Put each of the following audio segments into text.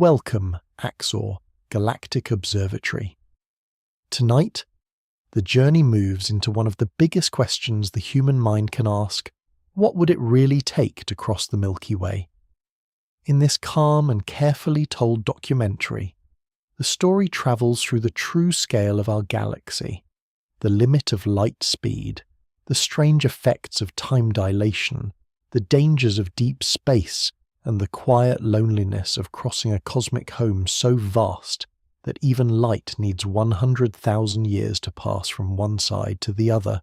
Welcome, Axor, Galactic Observatory. Tonight, the journey moves into one of the biggest questions the human mind can ask: what would it really take to cross the Milky Way? In this calm and carefully told documentary, the story travels through the true scale of our galaxy, the limit of light speed, the strange effects of time dilation, the dangers of deep space, and the quiet loneliness of crossing a cosmic home so vast that even light needs 100,000 years to pass from one side to the other.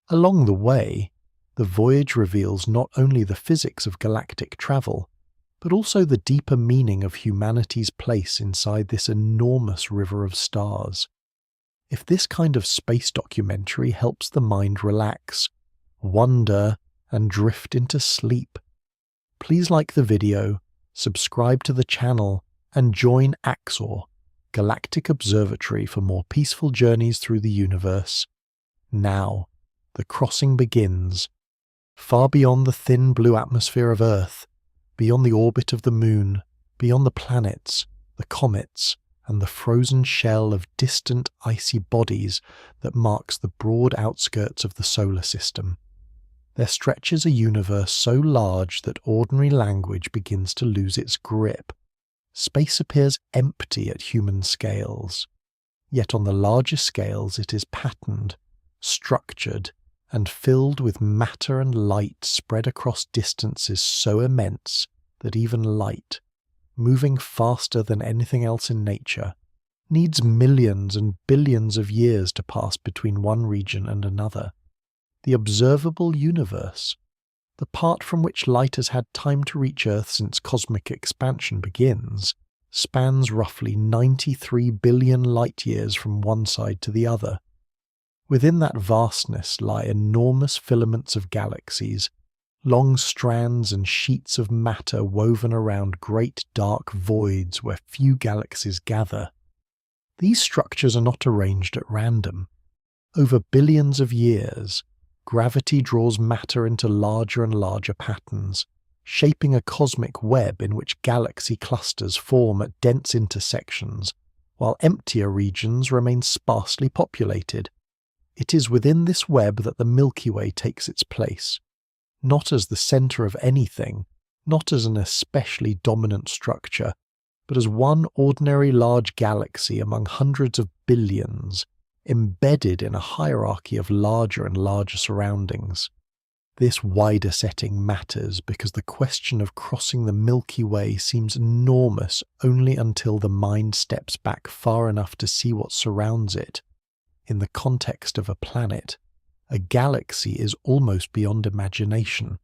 Along the way, the voyage reveals not only the physics of galactic travel, but also the deeper meaning of humanity's place inside this enormous river of stars. If this kind of space documentary helps the mind relax, wonder, and drift into sleep, please like the video, subscribe to the channel, and join Axor, Galactic Observatory, for more peaceful journeys through the universe. Now, the crossing begins, far beyond the thin blue atmosphere of Earth, beyond the orbit of the Moon, beyond the planets, the comets, and the frozen shell of distant icy bodies that marks the broad outskirts of the solar system. There stretches a universe so large that ordinary language begins to lose its grip. Space appears empty at human scales. Yet on the larger scales it is patterned, structured, and filled with matter and light spread across distances so immense that even light, moving faster than anything else in nature, needs millions and billions of years to pass between one region and another. The observable universe, the part from which light has had time to reach Earth since cosmic expansion begins, spans roughly 93 billion light-years from one side to the other. Within that vastness lie enormous filaments of galaxies, long strands and sheets of matter woven around great dark voids where few galaxies gather. These structures are not arranged at random. Over billions of years, gravity draws matter into larger and larger patterns, shaping a cosmic web in which galaxy clusters form at dense intersections, while emptier regions remain sparsely populated. It is within this web that the Milky Way takes its place, not as the center of anything, not as an especially dominant structure, but as one ordinary large galaxy among hundreds of billions, embedded in a hierarchy of larger and larger surroundings. This wider setting matters because the question of crossing the Milky Way seems enormous only until the mind steps back far enough to see what surrounds it. In the context of a planet, a galaxy is almost beyond imagination.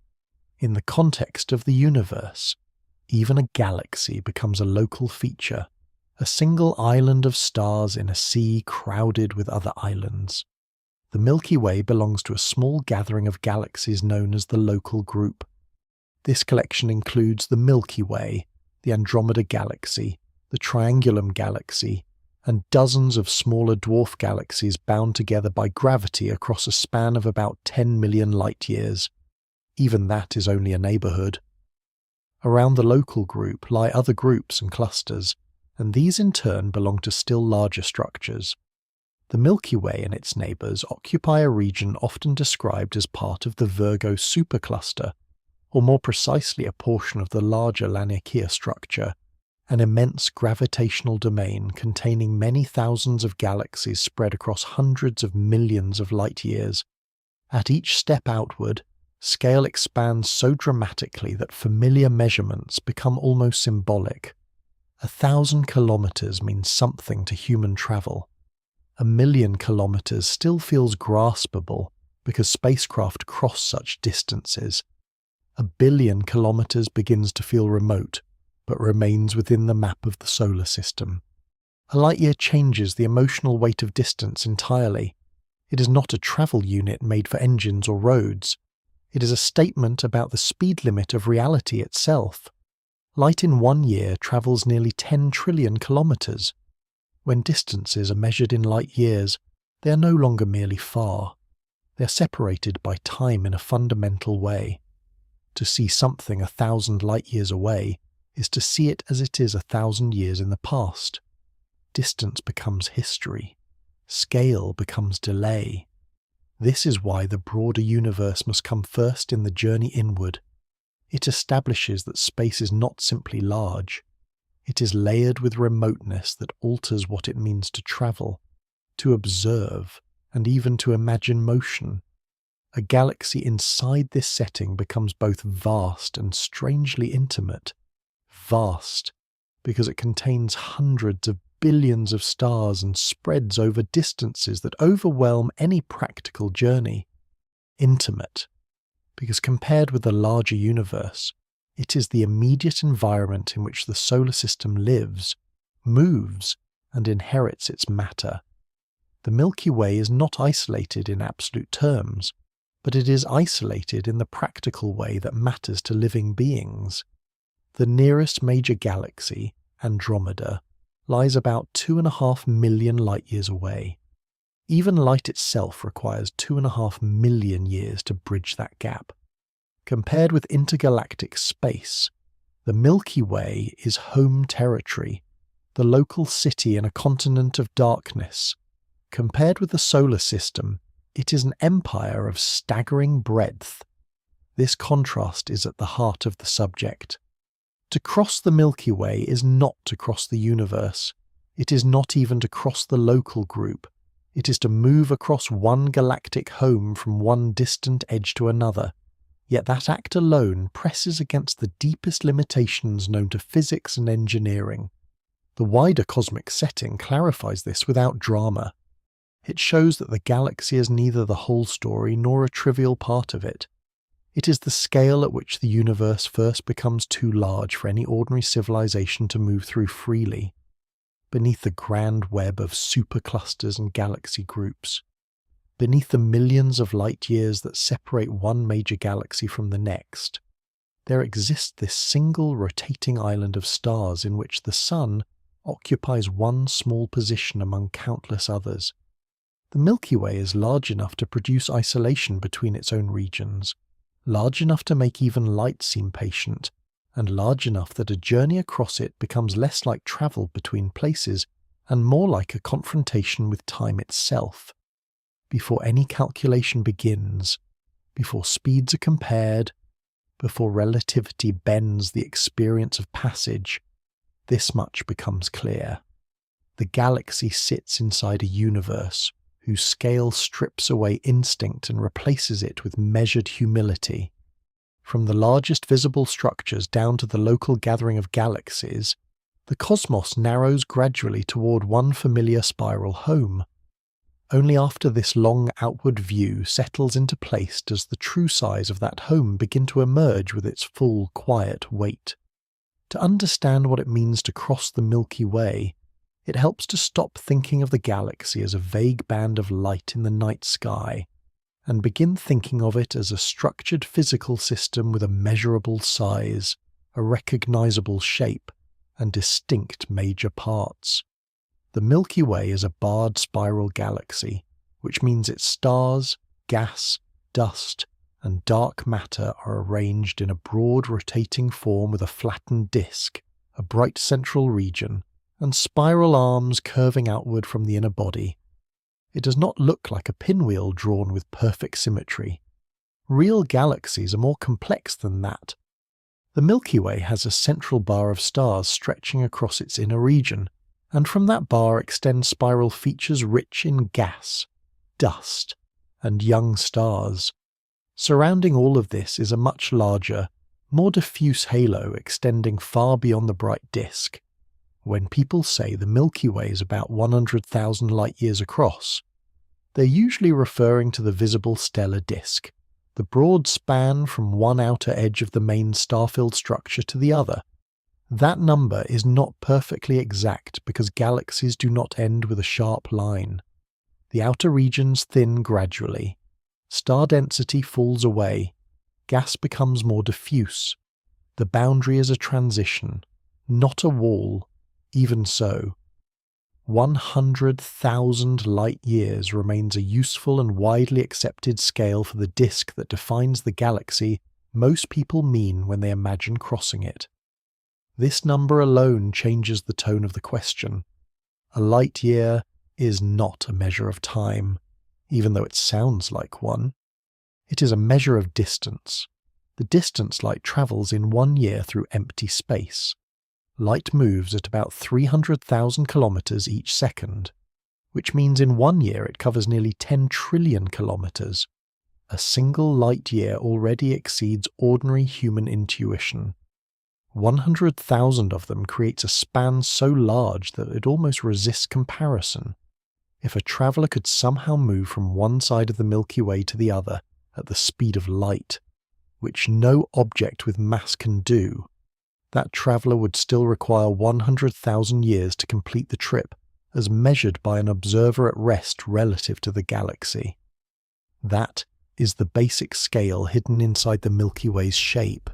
In the context of the universe, even a galaxy becomes a local feature, a single island of stars in a sea crowded with other islands. The Milky Way belongs to a small gathering of galaxies known as the local group. This collection includes the Milky Way, the Andromeda Galaxy, the Triangulum Galaxy, and dozens of smaller dwarf galaxies bound together by gravity across a span of about 10 million light-years. Even that is only a neighborhood. Around the local group lie other groups and clusters, and these in turn belong to still larger structures. The Milky Way and its neighbors occupy a region often described as part of the Virgo supercluster, or more precisely a portion of the larger Laniakea structure, an immense gravitational domain containing many thousands of galaxies spread across hundreds of millions of light-years. At each step outward, scale expands so dramatically that familiar measurements become almost symbolic. 1,000 kilometers means something to human travel. 1,000,000 kilometers still feels graspable because spacecraft cross such distances. 1,000,000,000 kilometers begins to feel remote, but remains within the map of the solar system. A light-year changes the emotional weight of distance entirely. It is not a travel unit made for engines or roads. It is a statement about the speed limit of reality itself. Light in 1 year travels nearly 10 trillion kilometers. When distances are measured in light years, they are no longer merely far. They are separated by time in a fundamental way. To see something 1,000 light-years away is to see it as it is 1,000 years in the past. Distance becomes history. Scale becomes delay. This is why the broader universe must come first in the journey inward. It establishes that space is not simply large. It is layered with remoteness that alters what it means to travel, to observe, and even to imagine motion. A galaxy inside this setting becomes both vast and strangely intimate. Vast, because it contains hundreds of billions of stars and spreads over distances that overwhelm any practical journey. Intimate, because compared with the larger universe, it is the immediate environment in which the solar system lives, moves, and inherits its matter. The Milky Way is not isolated in absolute terms, but it is isolated in the practical way that matters to living beings. The nearest major galaxy, Andromeda, lies about 2.5 million light-years away. Even light itself requires 2.5 million years to bridge that gap. Compared with intergalactic space, the Milky Way is home territory, the local city in a continent of darkness. Compared with the solar system, it is an empire of staggering breadth. This contrast is at the heart of the subject. To cross the Milky Way is not to cross the universe. It is not even to cross the local group. It is to move across one galactic home from one distant edge to another. Yet that act alone presses against the deepest limitations known to physics and engineering. The wider cosmic setting clarifies this without drama. It shows that the galaxy is neither the whole story nor a trivial part of it. It is the scale at which the universe first becomes too large for any ordinary civilization to move through freely, beneath the grand web of superclusters and galaxy groups. Beneath the millions of light-years that separate one major galaxy from the next, there exists this single rotating island of stars in which the Sun occupies one small position among countless others. The Milky Way is large enough to produce isolation between its own regions, large enough to make even light seem patient, and large enough that a journey across it becomes less like travel between places and more like a confrontation with time itself. Before any calculation begins, before speeds are compared, before relativity bends the experience of passage, this much becomes clear. The galaxy sits inside a universe whose scale strips away instinct and replaces it with measured humility. From the largest visible structures down to the local gathering of galaxies, the cosmos narrows gradually toward one familiar spiral home. Only after this long outward view settles into place does the true size of that home begin to emerge with its full, quiet weight. To understand what it means to cross the Milky Way, it helps to stop thinking of the galaxy as a vague band of light in the night sky, and begin thinking of it as a structured physical system with a measurable size, a recognizable shape, and distinct major parts. The Milky Way is a barred spiral galaxy, which means its stars, gas, dust, and dark matter are arranged in a broad rotating form with a flattened disk, a bright central region, and spiral arms curving outward from the inner body. It does not look like a pinwheel drawn with perfect symmetry. Real galaxies are more complex than that. The Milky Way has a central bar of stars stretching across its inner region, and from that bar extend spiral features rich in gas, dust, and young stars. Surrounding all of this is a much larger, more diffuse halo extending far beyond the bright disk. When people say the Milky Way is about 100,000 light-years across, they're usually referring to the visible stellar disk, the broad span from one outer edge of the main star-filled structure to the other. That number is not perfectly exact because galaxies do not end with a sharp line. The outer regions thin gradually. Star density falls away. Gas becomes more diffuse. The boundary is a transition, not a wall. Even so, 100,000 light-years remains a useful and widely accepted scale for the disk that defines the galaxy most people mean when they imagine crossing it. This number alone changes the tone of the question. A light year is not a measure of time, even though it sounds like one. It is a measure of distance. The distance light travels in 1 year through empty space. Light moves at about 300,000 kilometers each second, which means in 1 year it covers nearly 10 trillion kilometers. A single light year already exceeds ordinary human intuition. 100,000 of them creates a span so large that it almost resists comparison. If a traveller could somehow move from one side of the Milky Way to the other at the speed of light, which no object with mass can do, that traveller would still require 100,000 years to complete the trip, as measured by an observer at rest relative to the galaxy. That is the basic scale hidden inside the Milky Way's shape.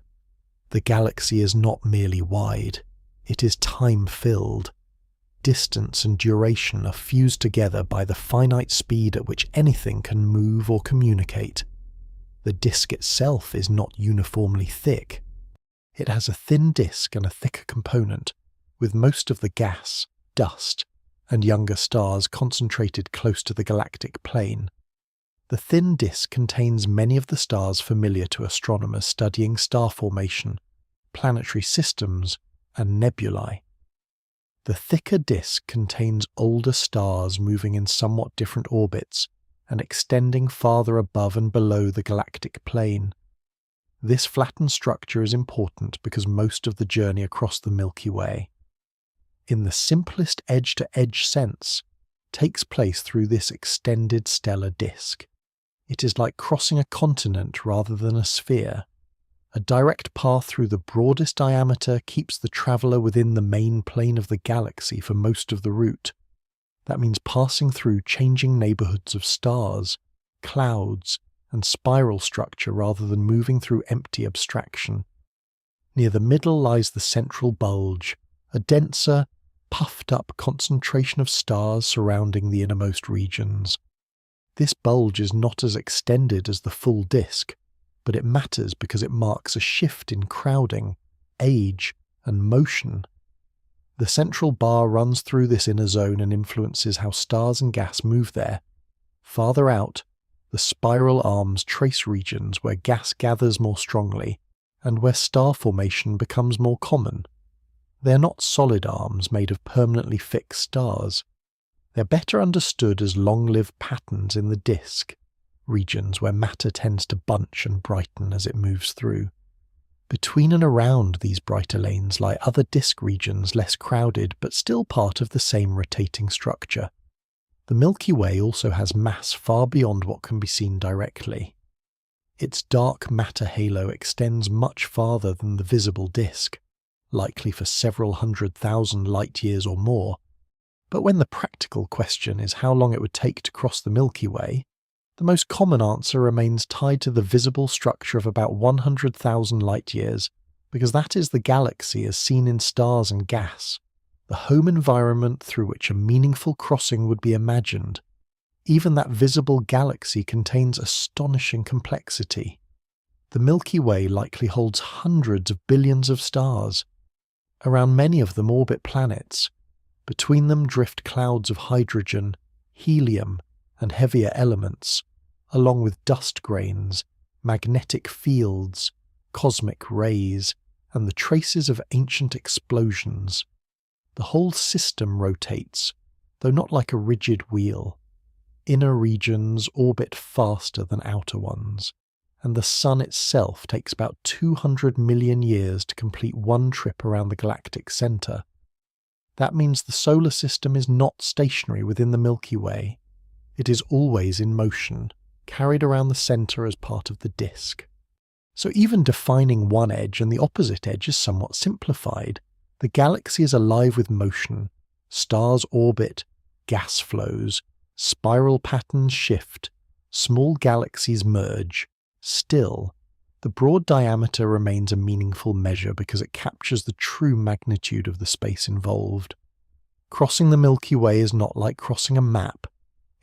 The galaxy is not merely wide, it is time-filled. Distance and duration are fused together by the finite speed at which anything can move or communicate. The disk itself is not uniformly thick. It has a thin disk and a thicker component, with most of the gas, dust, and younger stars concentrated close to the galactic plane. The thin disk contains many of the stars familiar to astronomers studying star formation, planetary systems, and nebulae. The thicker disk contains older stars moving in somewhat different orbits and extending farther above and below the galactic plane. This flattened structure is important because most of the journey across the Milky Way, in the simplest edge-to-edge sense, takes place through this extended stellar disk. It is like crossing a continent rather than a sphere. A direct path through the broadest diameter keeps the traveller within the main plane of the galaxy for most of the route. That means passing through changing neighbourhoods of stars, clouds, and spiral structure rather than moving through empty abstraction. Near the middle lies the central bulge, a denser, puffed-up concentration of stars surrounding the innermost regions. This bulge is not as extended as the full disk, but it matters because it marks a shift in crowding, age, and motion. The central bar runs through this inner zone and influences how stars and gas move there. Farther out, the spiral arms trace regions where gas gathers more strongly and where star formation becomes more common. They are not solid arms made of permanently fixed stars. They're better understood as long-lived patterns in the disk, regions where matter tends to bunch and brighten as it moves through. Between and around these brighter lanes lie other disk regions less crowded but still part of the same rotating structure. The Milky Way also has mass far beyond what can be seen directly. Its dark matter halo extends much farther than the visible disk, likely for several 100,000 light-years or more. But when the practical question is how long it would take to cross the Milky Way, the most common answer remains tied to the visible structure of about 100,000 light-years, because that is the galaxy as seen in stars and gas, the home environment through which a meaningful crossing would be imagined. Even that visible galaxy contains astonishing complexity. The Milky Way likely holds hundreds of billions of stars. Around many of them orbit planets. Between them drift clouds of hydrogen, helium, and heavier elements, along with dust grains, magnetic fields, cosmic rays, and the traces of ancient explosions. The whole system rotates, though not like a rigid wheel. Inner regions orbit faster than outer ones, and the Sun itself takes about 200 million years to complete one trip around the galactic centre. That means the solar system is not stationary within the Milky Way. It is always in motion, carried around the centre as part of the disk. So even defining one edge and the opposite edge is somewhat simplified. The galaxy is alive with motion. Stars orbit, gas flows, spiral patterns shift, small galaxies merge. Still, the broad diameter remains a meaningful measure because it captures the true magnitude of the space involved. Crossing the Milky Way is not like crossing a map.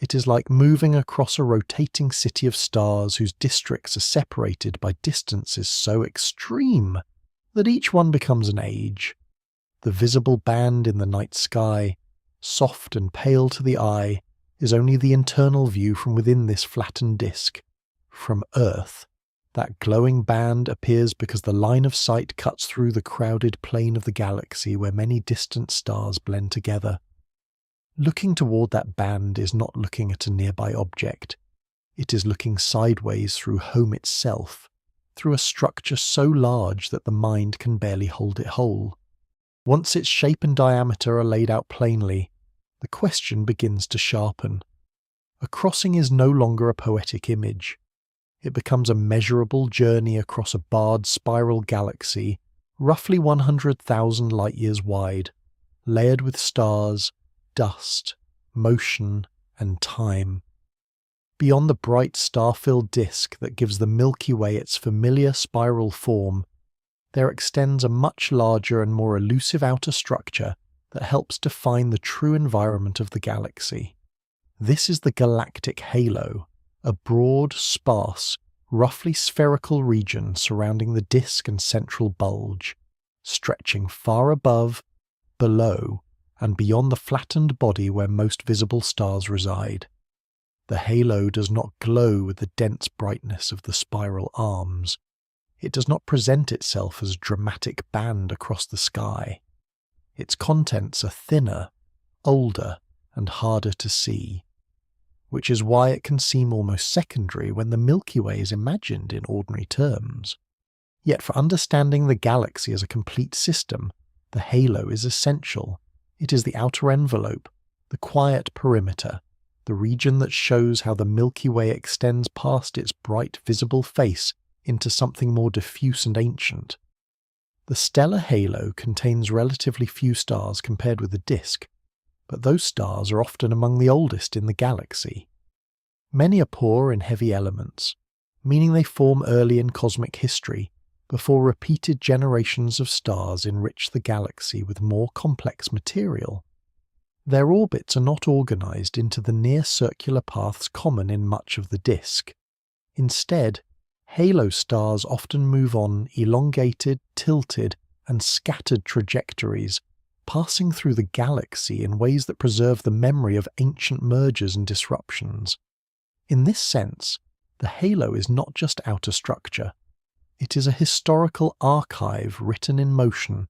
It is like moving across a rotating city of stars whose districts are separated by distances so extreme that each one becomes an age. The visible band in the night sky, soft and pale to the eye, is only the internal view from within this flattened disk. From Earth, that glowing band appears because the line of sight cuts through the crowded plane of the galaxy where many distant stars blend together. Looking toward that band is not looking at a nearby object. It is looking sideways through home itself, through a structure so large that the mind can barely hold it whole. Once its shape and diameter are laid out plainly, the question begins to sharpen. A crossing is no longer a poetic image. It becomes a measurable journey across a barred spiral galaxy, roughly 100,000 light-years wide, layered with stars, dust, motion, and time. Beyond the bright star-filled disk that gives the Milky Way its familiar spiral form, there extends a much larger and more elusive outer structure that helps define the true environment of the galaxy. This is the galactic halo, a broad, sparse, roughly spherical region surrounding the disk and central bulge, stretching far above, below, and beyond the flattened body where most visible stars reside. The halo does not glow with the dense brightness of the spiral arms. It does not present itself as a dramatic band across the sky. Its contents are thinner, older, and harder to see, which is why it can seem almost secondary when the Milky Way is imagined in ordinary terms. Yet for understanding the galaxy as a complete system, the halo is essential. It is the outer envelope, the quiet perimeter, the region that shows how the Milky Way extends past its bright visible face into something more diffuse and ancient. The stellar halo contains relatively few stars compared with the disk, but those stars are often among the oldest in the galaxy. Many are poor in heavy elements, meaning they form early in cosmic history, before repeated generations of stars enrich the galaxy with more complex material. Their orbits are not organized into the near-circular paths common in much of the disk. Instead, halo stars often move on elongated, tilted, and scattered trajectories, passing through the galaxy in ways that preserve the memory of ancient mergers and disruptions. In this sense, the halo is not just outer structure. It is a historical archive written in motion.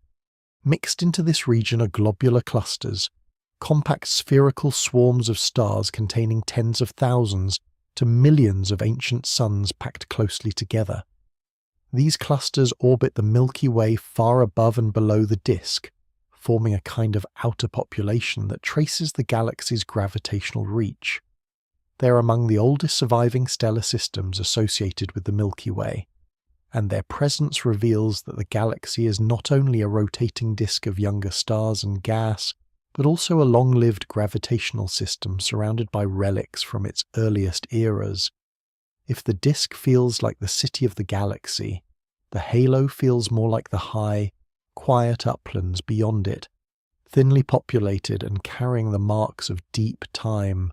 Mixed into this region are globular clusters, compact spherical swarms of stars containing tens of thousands to millions of ancient suns packed closely together. These clusters orbit the Milky Way far above and below the disk, forming a kind of outer population that traces the galaxy's gravitational reach. They are among the oldest surviving stellar systems associated with the Milky Way, and their presence reveals that the galaxy is not only a rotating disk of younger stars and gas, but also a long-lived gravitational system surrounded by relics from its earliest eras. If the disk feels like the city of the galaxy, the halo feels more like the high, quiet uplands beyond it, thinly populated and carrying the marks of deep time.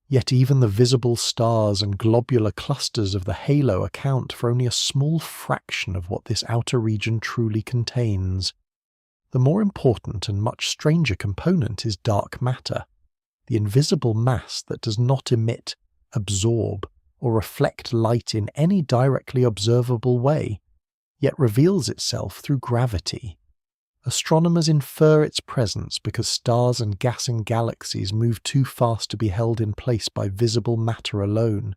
Yet even the visible stars and globular clusters of the halo account for only a small fraction of what this outer region truly contains. The more important and much stranger component is dark matter, the invisible mass that does not emit, absorb, or reflect light in any directly observable way, yet reveals itself through gravity. Astronomers infer its presence because stars and gas in galaxies move too fast to be held in place by visible matter alone.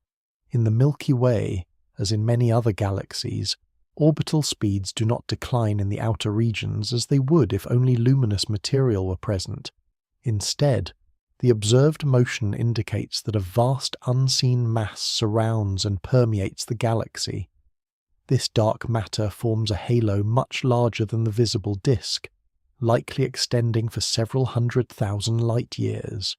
In the Milky Way, as in many other galaxies, orbital speeds do not decline in the outer regions as they would if only luminous material were present. Instead, the observed motion indicates that a vast unseen mass surrounds and permeates the galaxy. This dark matter forms a halo much larger than the visible disk, likely extending for several 100,000 light-years.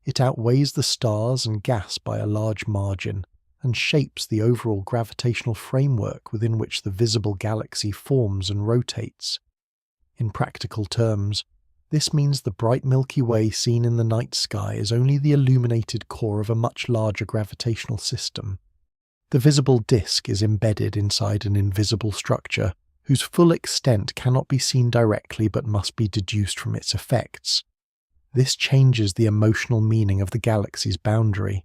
It outweighs the stars and gas by a large margin, and shapes the overall gravitational framework within which the visible galaxy forms and rotates. In practical terms, this means the bright Milky Way seen in the night sky is only the illuminated core of a much larger gravitational system. The visible disk is embedded inside an invisible structure, whose full extent cannot be seen directly but must be deduced from its effects. This changes the emotional meaning of the galaxy's boundary.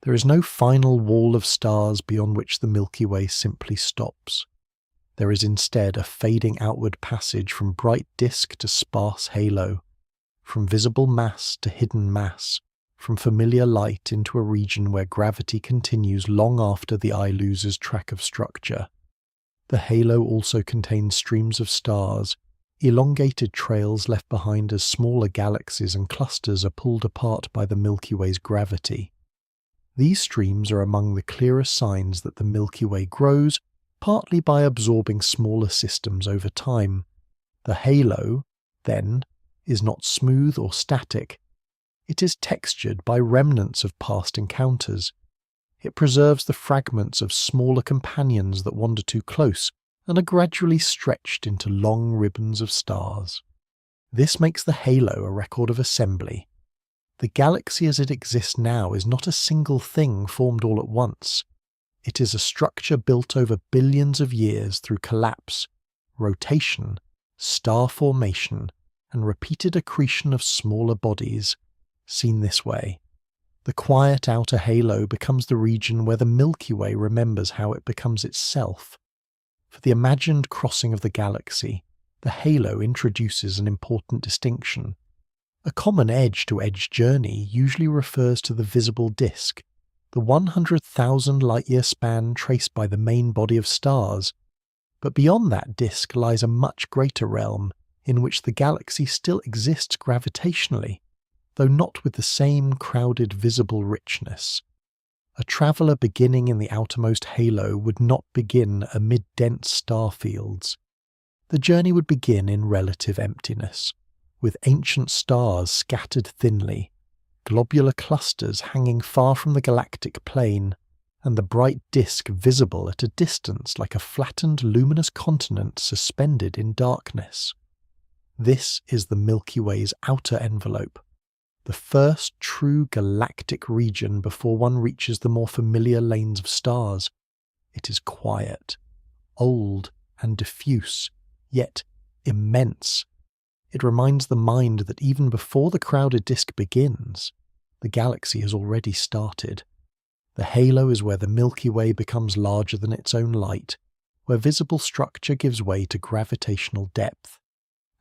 There is no final wall of stars beyond which the Milky Way simply stops. There is instead a fading outward passage from bright disk to sparse halo, from visible mass to hidden mass, from familiar light into a region where gravity continues long after the eye loses track of structure. The halo also contains streams of stars, elongated trails left behind as smaller galaxies and clusters are pulled apart by the Milky Way's gravity. These streams are among the clearest signs that the Milky Way grows, partly by absorbing smaller systems over time. The halo, then, is not smooth or static. It is textured by remnants of past encounters. It preserves the fragments of smaller companions that wander too close and are gradually stretched into long ribbons of stars. This makes the halo a record of assembly. The galaxy as it exists now is not a single thing formed all at once. It is a structure built over billions of years through collapse, rotation, star formation, and repeated accretion of smaller bodies. Seen this way, the quiet outer halo becomes the region where the Milky Way remembers how it becomes itself. For the imagined crossing of the galaxy, the halo introduces an important distinction. A common edge-to-edge journey usually refers to the visible disk, the 100,000 light-year span traced by the main body of stars. But beyond that disk lies a much greater realm, in which the galaxy still exists gravitationally, though not with the same crowded visible richness. A traveller beginning in the outermost halo would not begin amid dense star fields. The journey would begin in relative emptiness, with ancient stars scattered thinly, globular clusters hanging far from the galactic plane, and the bright disk visible at a distance like a flattened luminous continent suspended in darkness. This is the Milky Way's outer envelope, the first true galactic region before one reaches the more familiar lanes of stars. It is quiet, old and diffuse, yet immense. It reminds the mind that even before the crowded disk begins, the galaxy has already started. The halo is where the Milky Way becomes larger than its own light, where visible structure gives way to gravitational depth,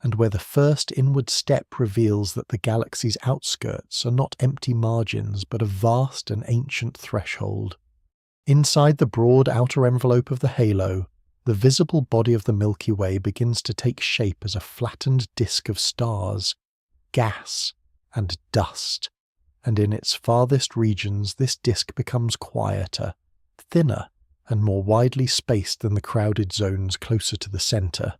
and where the first inward step reveals that the galaxy's outskirts are not empty margins but a vast and ancient threshold. Inside the broad outer envelope of the halo, the visible body of the Milky Way begins to take shape as a flattened disk of stars, gas, and dust, and in its farthest regions this disk becomes quieter, thinner, and more widely spaced than the crowded zones closer to the centre.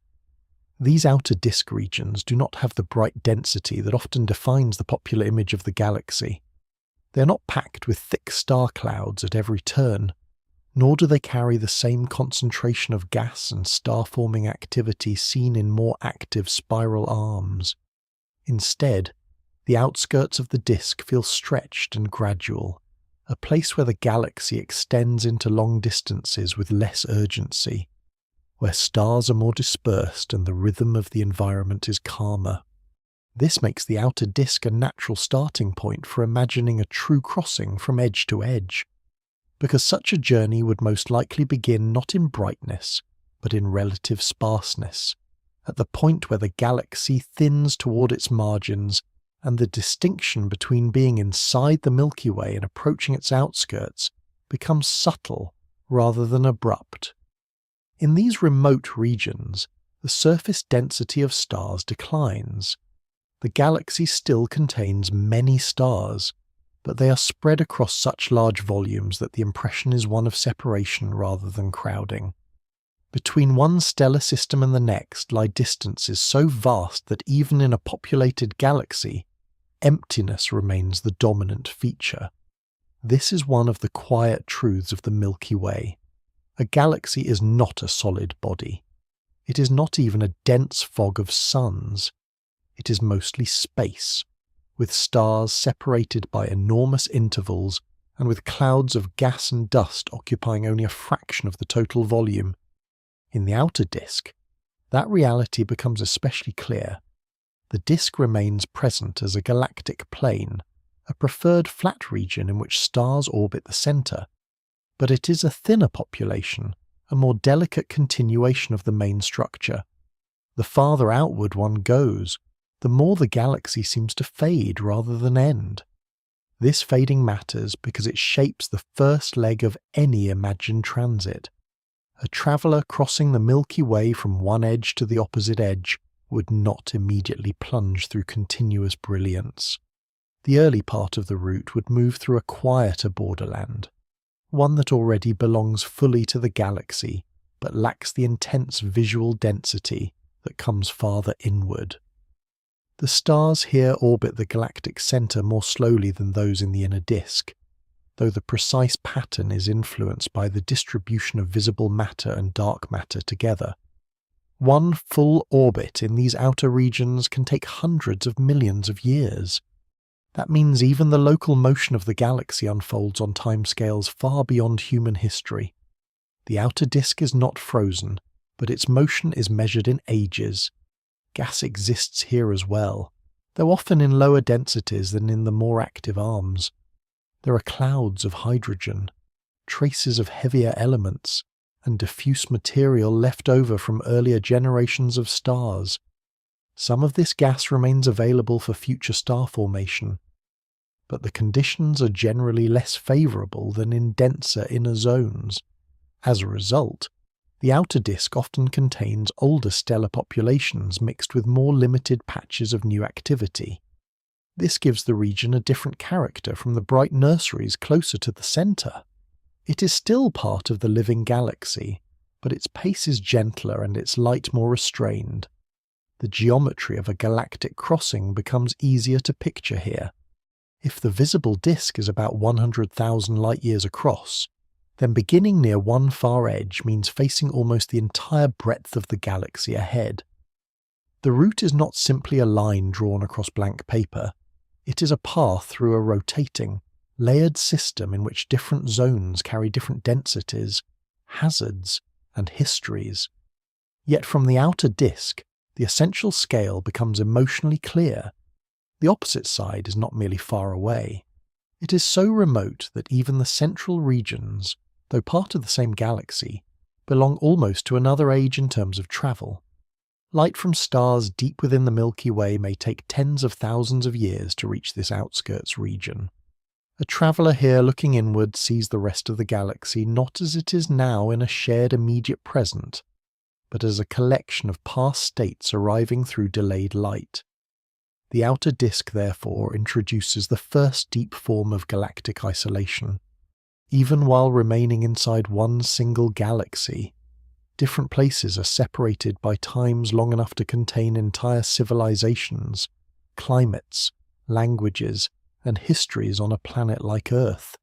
These outer disk regions do not have the bright density that often defines the popular image of the galaxy. They are not packed with thick star clouds at every turn, nor do they carry the same concentration of gas and star-forming activity seen in more active spiral arms. Instead, the outskirts of the disk feel stretched and gradual, a place where the galaxy extends into long distances with less urgency, where stars are more dispersed and the rhythm of the environment is calmer. This makes the outer disk a natural starting point for imagining a true crossing from edge to edge, because such a journey would most likely begin not in brightness, but in relative sparseness, at the point where the galaxy thins toward its margins, and the distinction between being inside the Milky Way and approaching its outskirts becomes subtle rather than abrupt. In these remote regions, the surface density of stars declines. The galaxy still contains many stars, but they are spread across such large volumes that the impression is one of separation rather than crowding. Between one stellar system and the next lie distances so vast that even in a populated galaxy, emptiness remains the dominant feature. This is one of the quiet truths of the Milky Way. A galaxy is not a solid body. It is not even a dense fog of suns. It is mostly space, with stars separated by enormous intervals and with clouds of gas and dust occupying only a fraction of the total volume. In the outer disk, That reality becomes especially clear. The disk remains present as a galactic plane, a preferred flat region in which stars orbit the centre, but it is a thinner population, a more delicate continuation of the main structure. The farther outward one goes, the more the galaxy seems to fade rather than end. This fading matters because it shapes the first leg of any imagined transit. A traveller crossing the Milky Way from one edge to the opposite edge would not immediately plunge through continuous brilliance. The early part of the route would move through a quieter borderland, one that already belongs fully to the galaxy, but lacks the intense visual density that comes farther inward. The stars here orbit the galactic centre more slowly than those in the inner disk, though the precise pattern is influenced by the distribution of visible matter and dark matter together. One full orbit in these outer regions can take hundreds of millions of years. That means even the local motion of the galaxy unfolds on timescales far beyond human history. The outer disk is not frozen, but its motion is measured in ages. Gas exists here as well, though often in lower densities than in the more active arms. There are clouds of hydrogen, traces of heavier elements, and diffuse material left over from earlier generations of stars. Some of this gas remains available for future star formation, but the conditions are generally less favourable than in denser inner zones. As a result, the outer disk often contains older stellar populations mixed with more limited patches of new activity. This gives the region a different character from the bright nurseries closer to the centre. It is still part of the living galaxy, but its pace is gentler and its light more restrained. The geometry of a galactic crossing becomes easier to picture here. If the visible disk is about 100,000 light-years across, then beginning near one far edge means facing almost the entire breadth of the galaxy ahead. The route is not simply a line drawn across blank paper. It is a path through a rotating, layered system in which different zones carry different densities, hazards, and histories. Yet from the outer disk, the essential scale becomes emotionally clear. The opposite side is not merely far away. It is so remote that even the central regions, though part of the same galaxy, belong almost to another age in terms of travel. Light from stars deep within the Milky Way may take tens of thousands of years to reach this outskirts region. A traveller here looking inward sees the rest of the galaxy not as it is now in a shared immediate present, but as a collection of past states arriving through delayed light. The outer disk, therefore, introduces the first deep form of galactic isolation. Even while remaining inside one single galaxy, different places are separated by times long enough to contain entire civilizations, climates, languages, and histories on a planet like Earth.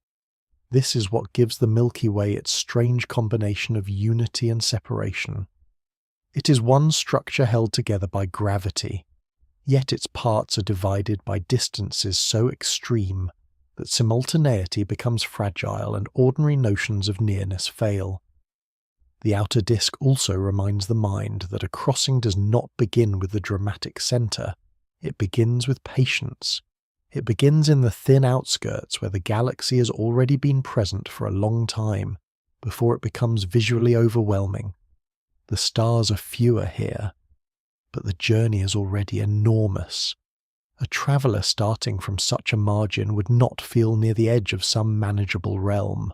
This is what gives the Milky Way its strange combination of unity and separation. It is one structure held together by gravity, yet its parts are divided by distances so extreme that simultaneity becomes fragile and ordinary notions of nearness fail. The outer disk also reminds the mind that a crossing does not begin with the dramatic centre, it begins with patience. It begins in the thin outskirts where the galaxy has already been present for a long time, before it becomes visually overwhelming. The stars are fewer here, but the journey is already enormous. A traveller starting from such a margin would not feel near the edge of some manageable realm.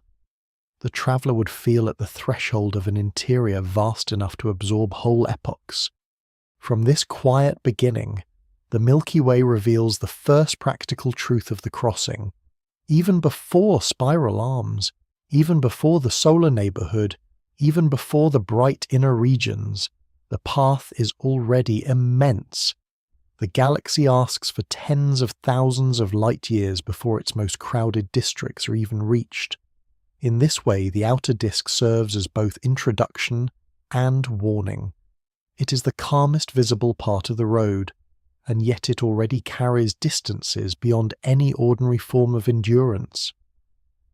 The traveller would feel at the threshold of an interior vast enough to absorb whole epochs. From this quiet beginning, the Milky Way reveals the first practical truth of the crossing. Even before spiral arms, even before the solar neighbourhood, even before the bright inner regions, the path is already immense. The galaxy asks for tens of thousands of light years before its most crowded districts are even reached. In this way, the outer disk serves as both introduction and warning. It is the calmest visible part of the road, and yet it already carries distances beyond any ordinary form of endurance.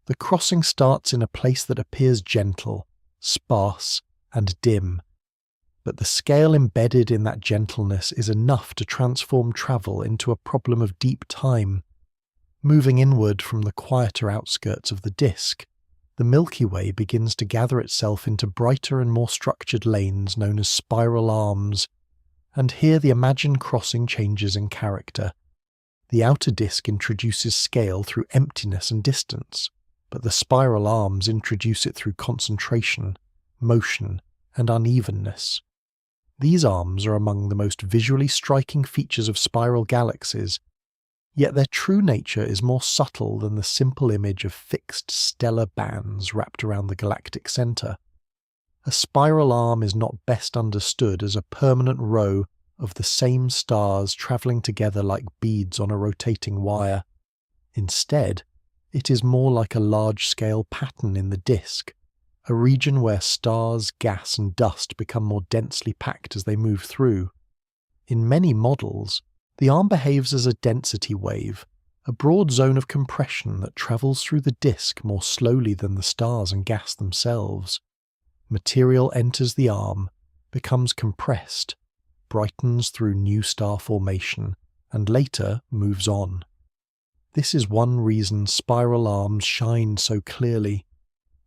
The crossing starts in a place that appears gentle, sparse, and dim. but the scale embedded in that gentleness is enough to transform travel into a problem of deep time. Moving inward from the quieter outskirts of the disk, the Milky Way begins to gather itself into brighter and more structured lanes known as spiral arms, and here the imagined crossing changes in character. The outer disk introduces scale through emptiness and distance, but the spiral arms introduce it through concentration, motion, and unevenness. These arms are among the most visually striking features of spiral galaxies, yet their true nature is more subtle than the simple image of fixed stellar bands wrapped around the galactic centre. A spiral arm is not best understood as a permanent row of the same stars travelling together like beads on a rotating wire. Instead, it is more like a large-scale pattern in the disk, a region where stars, gas and dust become more densely packed as they move through. In many models, the arm behaves as a density wave, a broad zone of compression that travels through the disk more slowly than the stars and gas themselves. Material enters the arm, becomes compressed, brightens through new star formation, and later moves on. This is one reason spiral arms shine so clearly.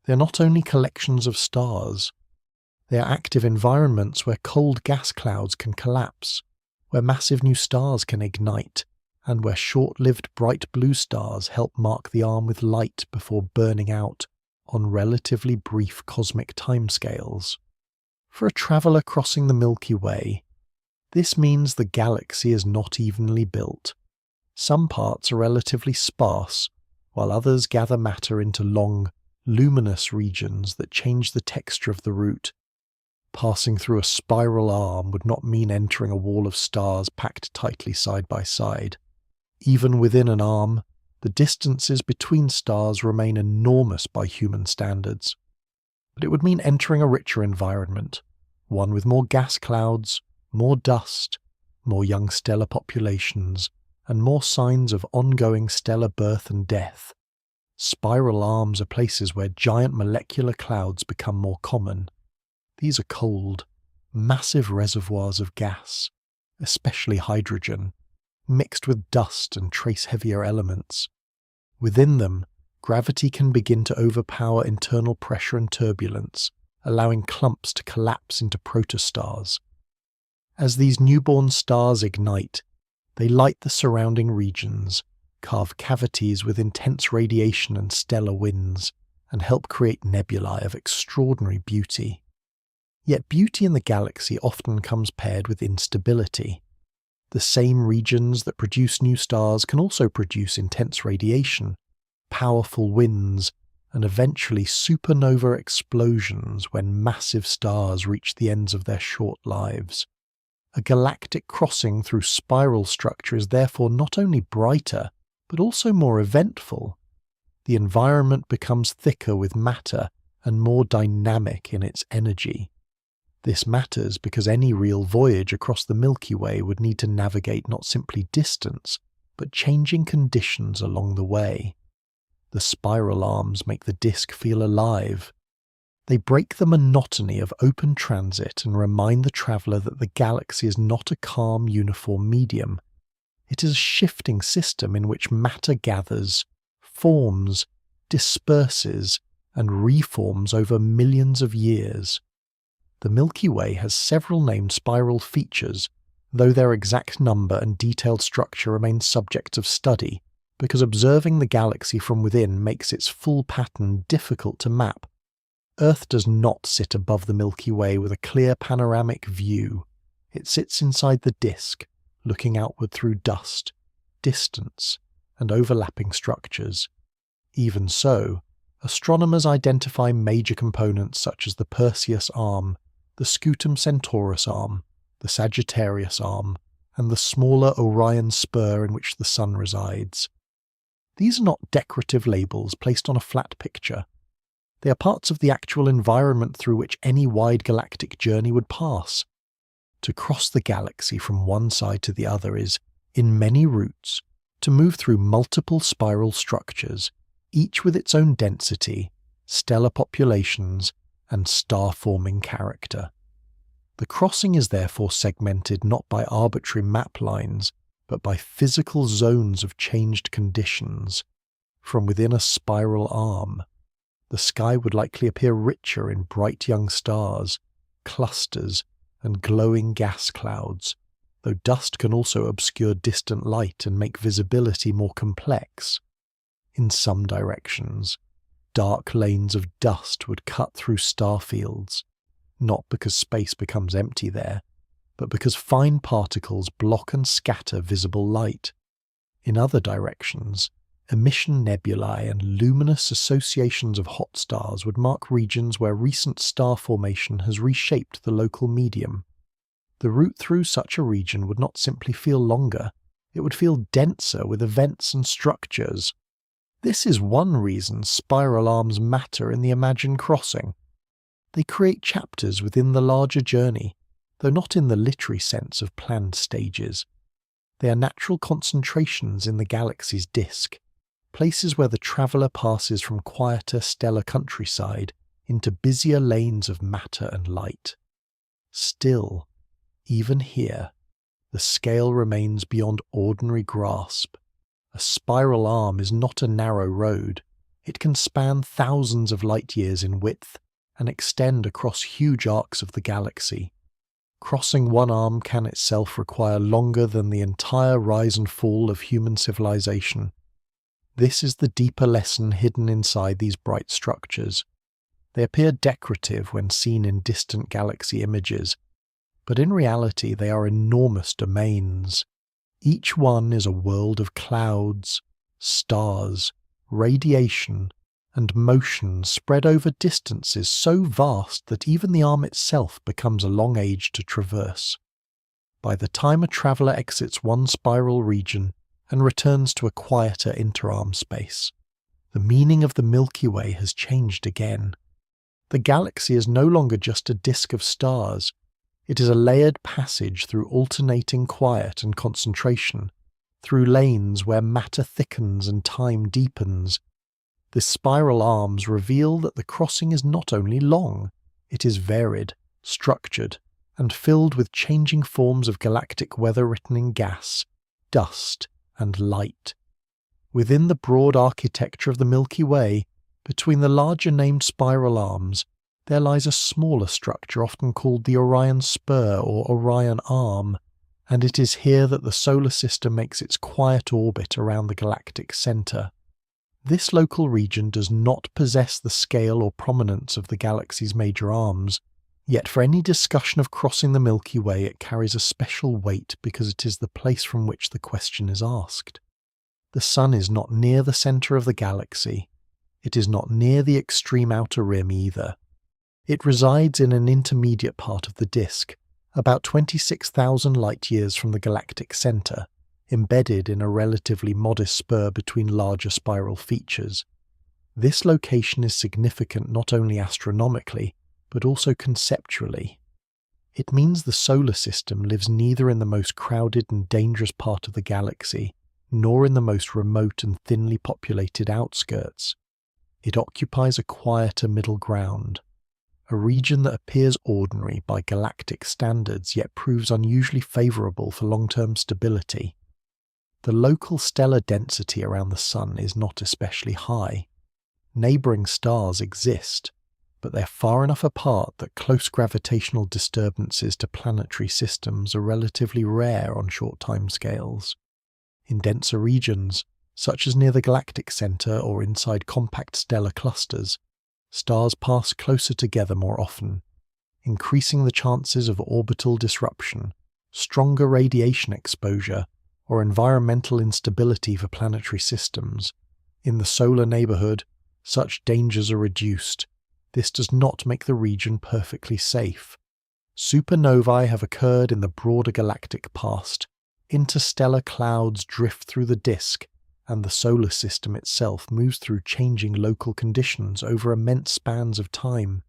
They are not only collections of stars, they are active environments where cold gas clouds can collapse, where massive new stars can ignite, and where short-lived bright blue stars help mark the arm with light before burning out on relatively brief cosmic timescales. For a traveller crossing the Milky Way, this means the galaxy is not evenly built. Some parts are relatively sparse, while others gather matter into long, luminous regions that change the texture of the route. Passing through a spiral arm would not mean entering a wall of stars packed tightly side by side. Even within an arm, the distances between stars remain enormous by human standards. But it would mean entering a richer environment, one with more gas clouds, more dust, more young stellar populations, and more signs of ongoing stellar birth and death. Spiral arms are places where giant molecular clouds become more common. These are cold, massive reservoirs of gas, especially hydrogen, mixed with dust and trace heavier elements. Within them, gravity can begin to overpower internal pressure and turbulence, allowing clumps to collapse into protostars. As these newborn stars ignite, they light the surrounding regions, carve cavities with intense radiation and stellar winds, and help create nebulae of extraordinary beauty. Yet beauty in the galaxy often comes paired with instability. The same regions that produce new stars can also produce intense radiation, powerful winds, and eventually supernova explosions when massive stars reach the ends of their short lives. A galactic crossing through spiral structure is therefore not only brighter, but also more eventful. The environment becomes thicker with matter and more dynamic in its energy. This matters because any real voyage across the Milky Way would need to navigate not simply distance, but changing conditions along the way. The spiral arms make the disk feel alive. They break the monotony of open transit and remind the traveller that the galaxy is not a calm, uniform medium. It is a shifting system in which matter gathers, forms, disperses, and reforms over millions of years. The Milky Way has several named spiral features, though their exact number and detailed structure remain subjects of study, because observing the galaxy from within makes its full pattern difficult to map. Earth does not sit above the Milky Way with a clear panoramic view. It sits inside the disk, looking outward through dust, distance, and overlapping structures. Even so, astronomers identify major components such as the Perseus arm, the Scutum Centaurus arm, the Sagittarius arm, and the smaller Orion Spur in which the Sun resides. These are not decorative labels placed on a flat picture. They are parts of the actual environment through which any wide galactic journey would pass. To cross the galaxy from one side to the other is, in many routes, to move through multiple spiral structures, each with its own density, stellar populations, and star-forming character. The crossing is therefore segmented not by arbitrary map lines, but by physical zones of changed conditions. From within a spiral arm, the sky would likely appear richer in bright young stars, clusters, and glowing gas clouds, though dust can also obscure distant light and make visibility more complex. In some directions, dark lanes of dust would cut through star fields, not because space becomes empty there, but because fine particles block and scatter visible light. In other directions, emission nebulae and luminous associations of hot stars would mark regions where recent star formation has reshaped the local medium. The route through such a region would not simply feel longer, it would feel denser with events and structures. This is one reason spiral arms matter in the imagined crossing. They create chapters within the larger journey, though not in the literary sense of planned stages. They are natural concentrations in the galaxy's disk, places where the traveller passes from quieter stellar countryside into busier lanes of matter and light. Still, even here, the scale remains beyond ordinary grasp. A spiral arm is not a narrow road. It can span thousands of light years in width and extend across huge arcs of the galaxy. Crossing one arm can itself require longer than the entire rise and fall of human civilization. This is the deeper lesson hidden inside these bright structures. They appear decorative when seen in distant galaxy images, but in reality they are enormous domains. Each one is a world of clouds, stars, radiation, and motion spread over distances so vast that even the arm itself becomes a long age to traverse. By the time a traveller exits one spiral region and returns to a quieter interarm space, the meaning of the Milky Way has changed again. The galaxy is no longer just a disk of stars. It is a layered passage through alternating quiet and concentration, through lanes where matter thickens and time deepens. The spiral arms reveal that the crossing is not only long, it is varied, structured, and filled with changing forms of galactic weather written in gas, dust, and light. Within the broad architecture of the Milky Way, between the larger named spiral arms, there lies a smaller structure often called the Orion Spur or Orion Arm, and it is here that the solar system makes its quiet orbit around the galactic centre. This local region does not possess the scale or prominence of the galaxy's major arms, yet for any discussion of crossing the Milky Way it carries a special weight because it is the place from which the question is asked. The Sun is not near the centre of the galaxy. It is not near the extreme outer rim either. It resides in an intermediate part of the disk, about 26,000 light-years from the galactic centre, embedded in a relatively modest spur between larger spiral features. This location is significant not only astronomically, but also conceptually. It means the solar system lives neither in the most crowded and dangerous part of the galaxy, nor in the most remote and thinly populated outskirts. It occupies a quieter middle ground, a region that appears ordinary by galactic standards yet proves unusually favourable for long-term stability. The local stellar density around the Sun is not especially high. Neighbouring stars exist, but they're far enough apart that close gravitational disturbances to planetary systems are relatively rare on short timescales. In denser regions, such as near the galactic centre or inside compact stellar clusters, stars pass closer together more often, increasing the chances of orbital disruption, stronger radiation exposure, or environmental instability for planetary systems. In the solar neighbourhood, such dangers are reduced. This does not make the region perfectly safe. Supernovae have occurred in the broader galactic past. Interstellar clouds drift through the disk, and the solar system itself moves through changing local conditions over immense spans of time.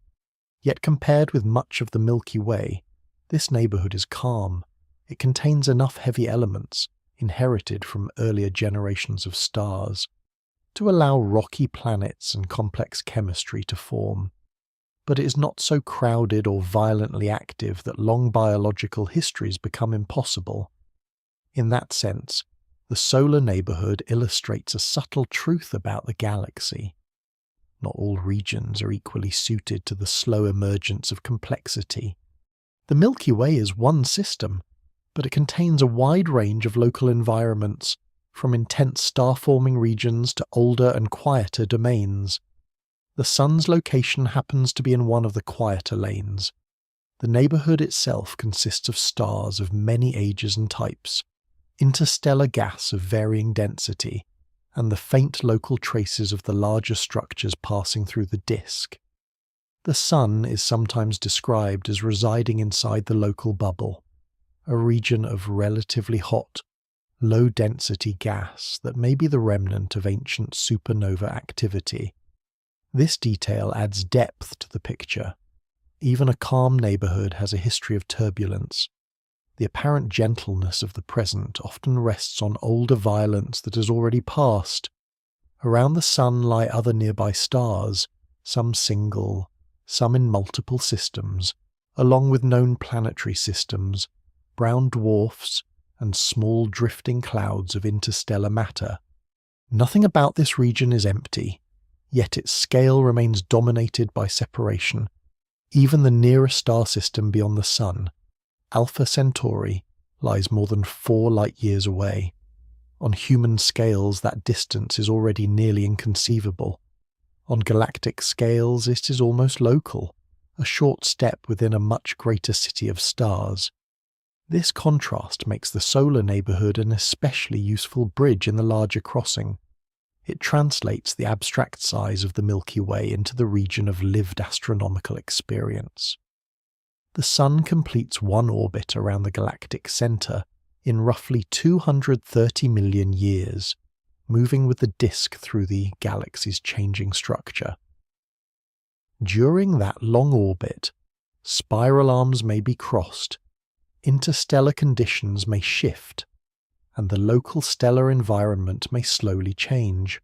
Yet compared with much of the Milky Way, this neighbourhood is calm. It contains enough heavy elements, inherited from earlier generations of stars, to allow rocky planets and complex chemistry to form. but it is not so crowded or violently active that long biological histories become impossible. In that sense, the solar neighbourhood illustrates a subtle truth about the galaxy. Not all regions are equally suited to the slow emergence of complexity. The Milky Way is one system, but it contains a wide range of local environments, from intense star-forming regions to older and quieter domains. The Sun's location happens to be in one of the quieter lanes. The neighbourhood itself consists of stars of many ages and types, interstellar gas of varying density, and the faint local traces of the larger structures passing through the disk. The Sun is sometimes described as residing inside the local bubble, a region of relatively hot, low-density gas that may be the remnant of ancient supernova activity. This detail adds depth to the picture. Even a calm neighbourhood has a history of turbulence. The apparent gentleness of the present often rests on older violence that has already passed. Around the Sun lie other nearby stars, some single, some in multiple systems, along with known planetary systems, brown dwarfs, and small drifting clouds of interstellar matter. Nothing about this region is empty, yet its scale remains dominated by separation. Even the nearest star system beyond the Sun, Alpha Centauri, lies more than 4 light-years away. On human scales, that distance is already nearly inconceivable. On galactic scales, it is almost local, a short step within a much greater city of stars. This contrast makes the solar neighbourhood an especially useful bridge in the larger crossing. It translates the abstract size of the Milky Way into the region of lived astronomical experience. The Sun completes one orbit around the galactic centre in roughly 230 million years, moving with the disk through the galaxy's changing structure. During that long orbit, spiral arms may be crossed, interstellar conditions may shift, and the local stellar environment may slowly change.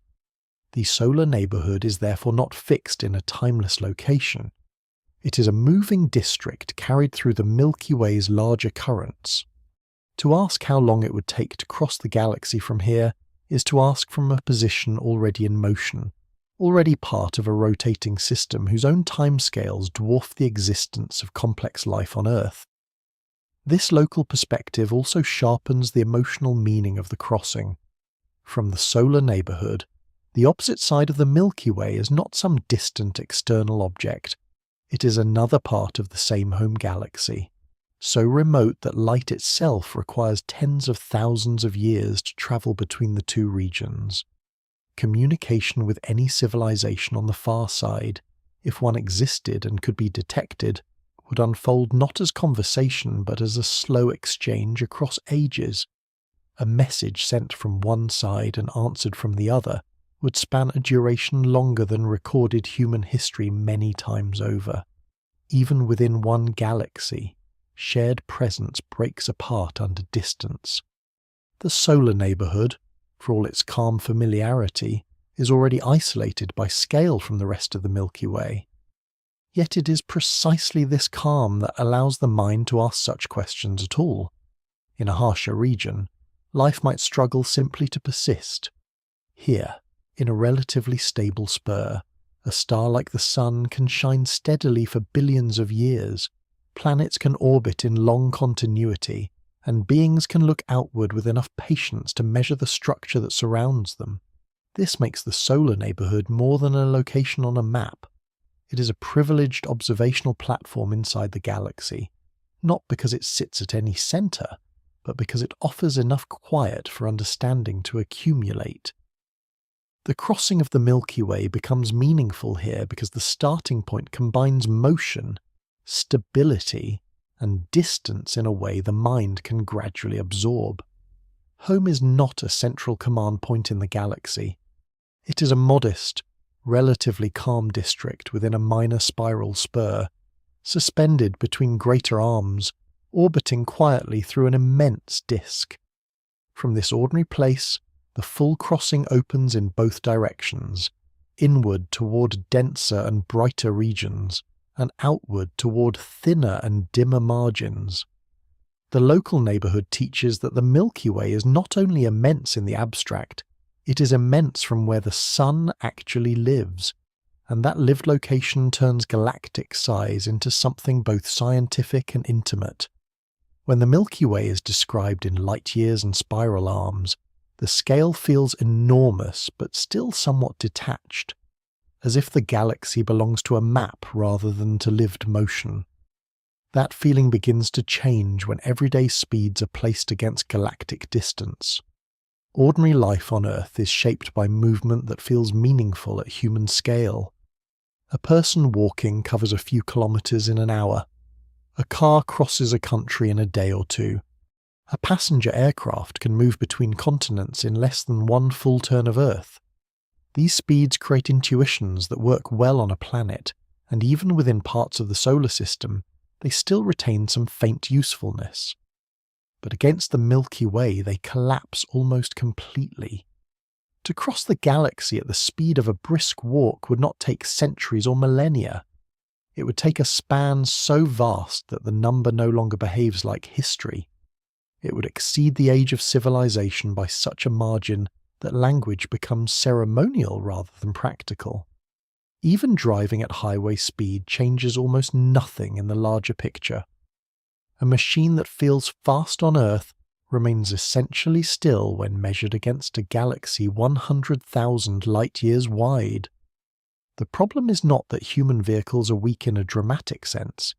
The solar neighbourhood is therefore not fixed in a timeless location. It is a moving district carried through the Milky Way's larger currents. To ask how long it would take to cross the galaxy from here is to ask from a position already in motion, already part of a rotating system whose own timescales dwarf the existence of complex life on Earth. This local perspective also sharpens the emotional meaning of the crossing. From the solar neighbourhood, the opposite side of the Milky Way is not some distant external object. It is another part of the same home galaxy, so remote that light itself requires tens of thousands of years to travel between the two regions. Communication with any civilization on the far side, if one existed and could be detected, would unfold not as conversation but as a slow exchange across ages. A message sent from one side and answered from the other would span a duration longer than recorded human history many times over. Even within one galaxy, shared presence breaks apart under distance. The solar neighbourhood, for all its calm familiarity, is already isolated by scale from the rest of the Milky Way. Yet it is precisely this calm that allows the mind to ask such questions at all. In a harsher region, life might struggle simply to persist. Here, in a relatively stable spur, a star like the Sun can shine steadily for billions of years, planets can orbit in long continuity, and beings can look outward with enough patience to measure the structure that surrounds them. This makes the solar neighbourhood more than a location on a map. It is a privileged observational platform inside the galaxy, not because it sits at any centre, but because it offers enough quiet for understanding to accumulate. The crossing of the Milky Way becomes meaningful here because the starting point combines motion, stability, and distance in a way the mind can gradually absorb. Home is not a central command point in the galaxy. It is a modest, relatively calm district within a minor spiral spur, suspended between greater arms, orbiting quietly through an immense disk. From this ordinary place, the full crossing opens in both directions, inward toward denser and brighter regions, and outward toward thinner and dimmer margins. The local neighborhood teaches that the Milky Way is not only immense in the abstract, it is immense from where the sun actually lives, and that lived location turns galactic size into something both scientific and intimate. When the Milky Way is described in light years and spiral arms, the scale feels enormous but still somewhat detached, as if the galaxy belongs to a map rather than to lived motion. That feeling begins to change when everyday speeds are placed against galactic distance. Ordinary life on Earth is shaped by movement that feels meaningful at human scale. A person walking covers a few kilometers in an hour. A car crosses a country in a day or two. A passenger aircraft can move between continents in less than one full turn of Earth. These speeds create intuitions that work well on a planet, and even within parts of the solar system, they still retain some faint usefulness. But against the Milky Way, they collapse almost completely. To cross the galaxy at the speed of a brisk walk would not take centuries or millennia. It would take a span so vast that the number no longer behaves like history. It would exceed the age of civilization by such a margin that language becomes ceremonial rather than practical. Even driving at highway speed changes almost nothing in the larger picture. A machine that feels fast on Earth remains essentially still when measured against a galaxy 100,000 light-years wide. The problem is not that human vehicles are weak in a dramatic sense.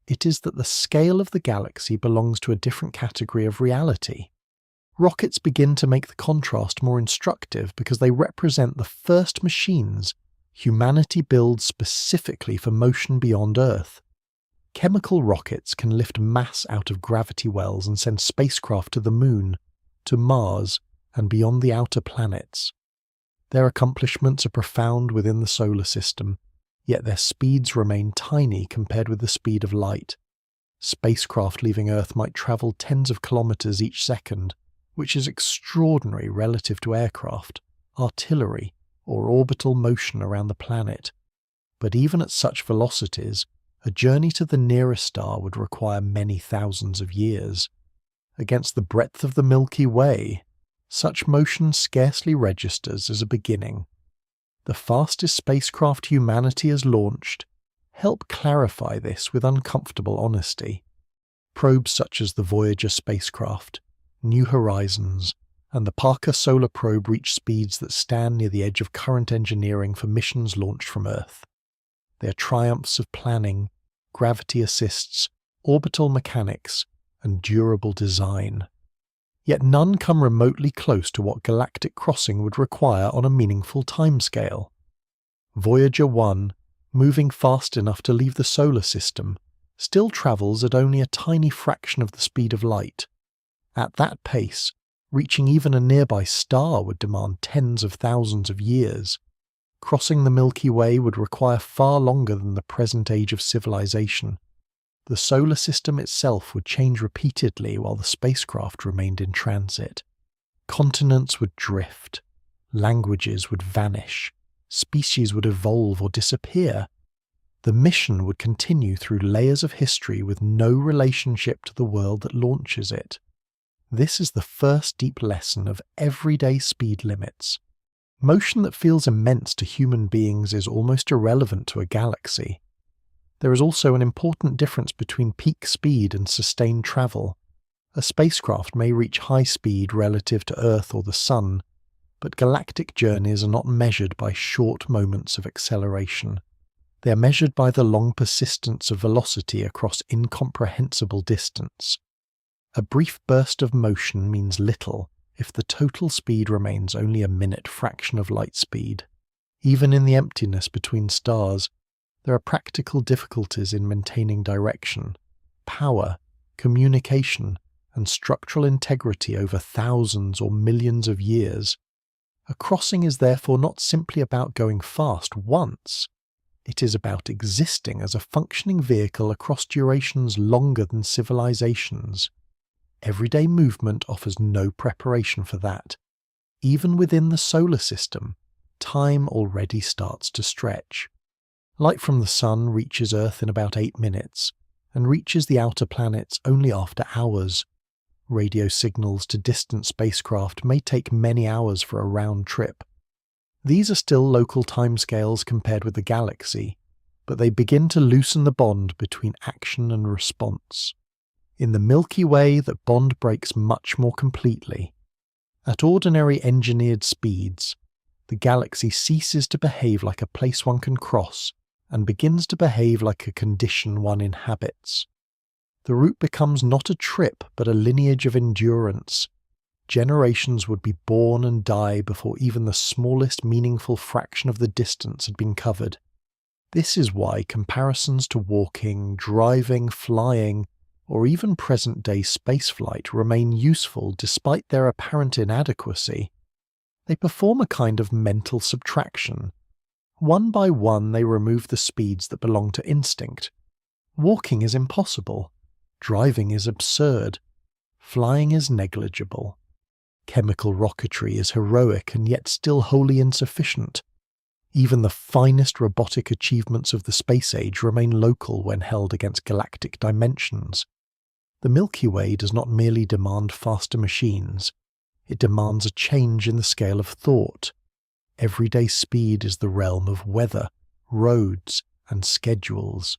It is that the scale of the galaxy belongs to a different category of reality. Rockets begin to make the contrast more instructive because they represent the first machines humanity builds specifically for motion beyond Earth. Chemical rockets can lift mass out of gravity wells and send spacecraft to the Moon, to Mars, and beyond the outer planets. Their accomplishments are profound within the solar system, yet their speeds remain tiny compared with the speed of light. Spacecraft leaving Earth might travel tens of kilometers each second, which is extraordinary relative to aircraft, artillery, or orbital motion around the planet. But even at such velocities, a journey to the nearest star would require many thousands of years. Against the breadth of the Milky Way, such motion scarcely registers as a beginning. The fastest spacecraft humanity has launched help clarify this with uncomfortable honesty. Probes such as the Voyager spacecraft, New Horizons, and the Parker Solar Probe reach speeds that stand near the edge of current engineering for missions launched from Earth. They are triumphs of planning, gravity assists, orbital mechanics, and durable design. Yet none come remotely close to what galactic crossing would require on a meaningful timescale. Voyager 1, moving fast enough to leave the solar system, still travels at only a tiny fraction of the speed of light. At that pace, reaching even a nearby star would demand tens of thousands of years. Crossing the Milky Way would require far longer than the present age of civilization. The solar system itself would change repeatedly while the spacecraft remained in transit. Continents would drift, languages would vanish, species would evolve or disappear. The mission would continue through layers of history with no relationship to the world that launches it. This is the first deep lesson of everyday speed limits. Motion that feels immense to human beings is almost irrelevant to a galaxy. There is also an important difference between peak speed and sustained travel. A spacecraft may reach high speed relative to Earth or the Sun, but galactic journeys are not measured by short moments of acceleration. They are measured by the long persistence of velocity across incomprehensible distance. A brief burst of motion means little if the total speed remains only a minute fraction of light speed. Even in the emptiness between stars, there are practical difficulties in maintaining direction, power, communication, and structural integrity over thousands or millions of years. A crossing is therefore not simply about going fast once. It is about existing as a functioning vehicle across durations longer than civilizations. Everyday movement offers no preparation for that. Even within the solar system, time already starts to stretch. Light from the Sun reaches Earth in about 8 minutes, and reaches the outer planets only after hours. Radio signals to distant spacecraft may take many hours for a round trip. These are still local timescales compared with the galaxy, but they begin to loosen the bond between action and response. In the Milky Way, that bond breaks much more completely. At ordinary engineered speeds, the galaxy ceases to behave like a place one can cross and begins to behave like a condition one inhabits. The route becomes not a trip but a lineage of endurance. Generations would be born and die before even the smallest meaningful fraction of the distance had been covered. This is why comparisons to walking, driving, flying, or even present-day spaceflight remain useful despite their apparent inadequacy. They perform a kind of mental subtraction. One by one they remove the speeds that belong to instinct. Walking is impossible. Driving is absurd. Flying is negligible. Chemical rocketry is heroic and yet still wholly insufficient. Even the finest robotic achievements of the space age remain local when held against galactic dimensions. The Milky Way does not merely demand faster machines, it demands a change in the scale of thought. Everyday speed is the realm of weather, roads, and schedules.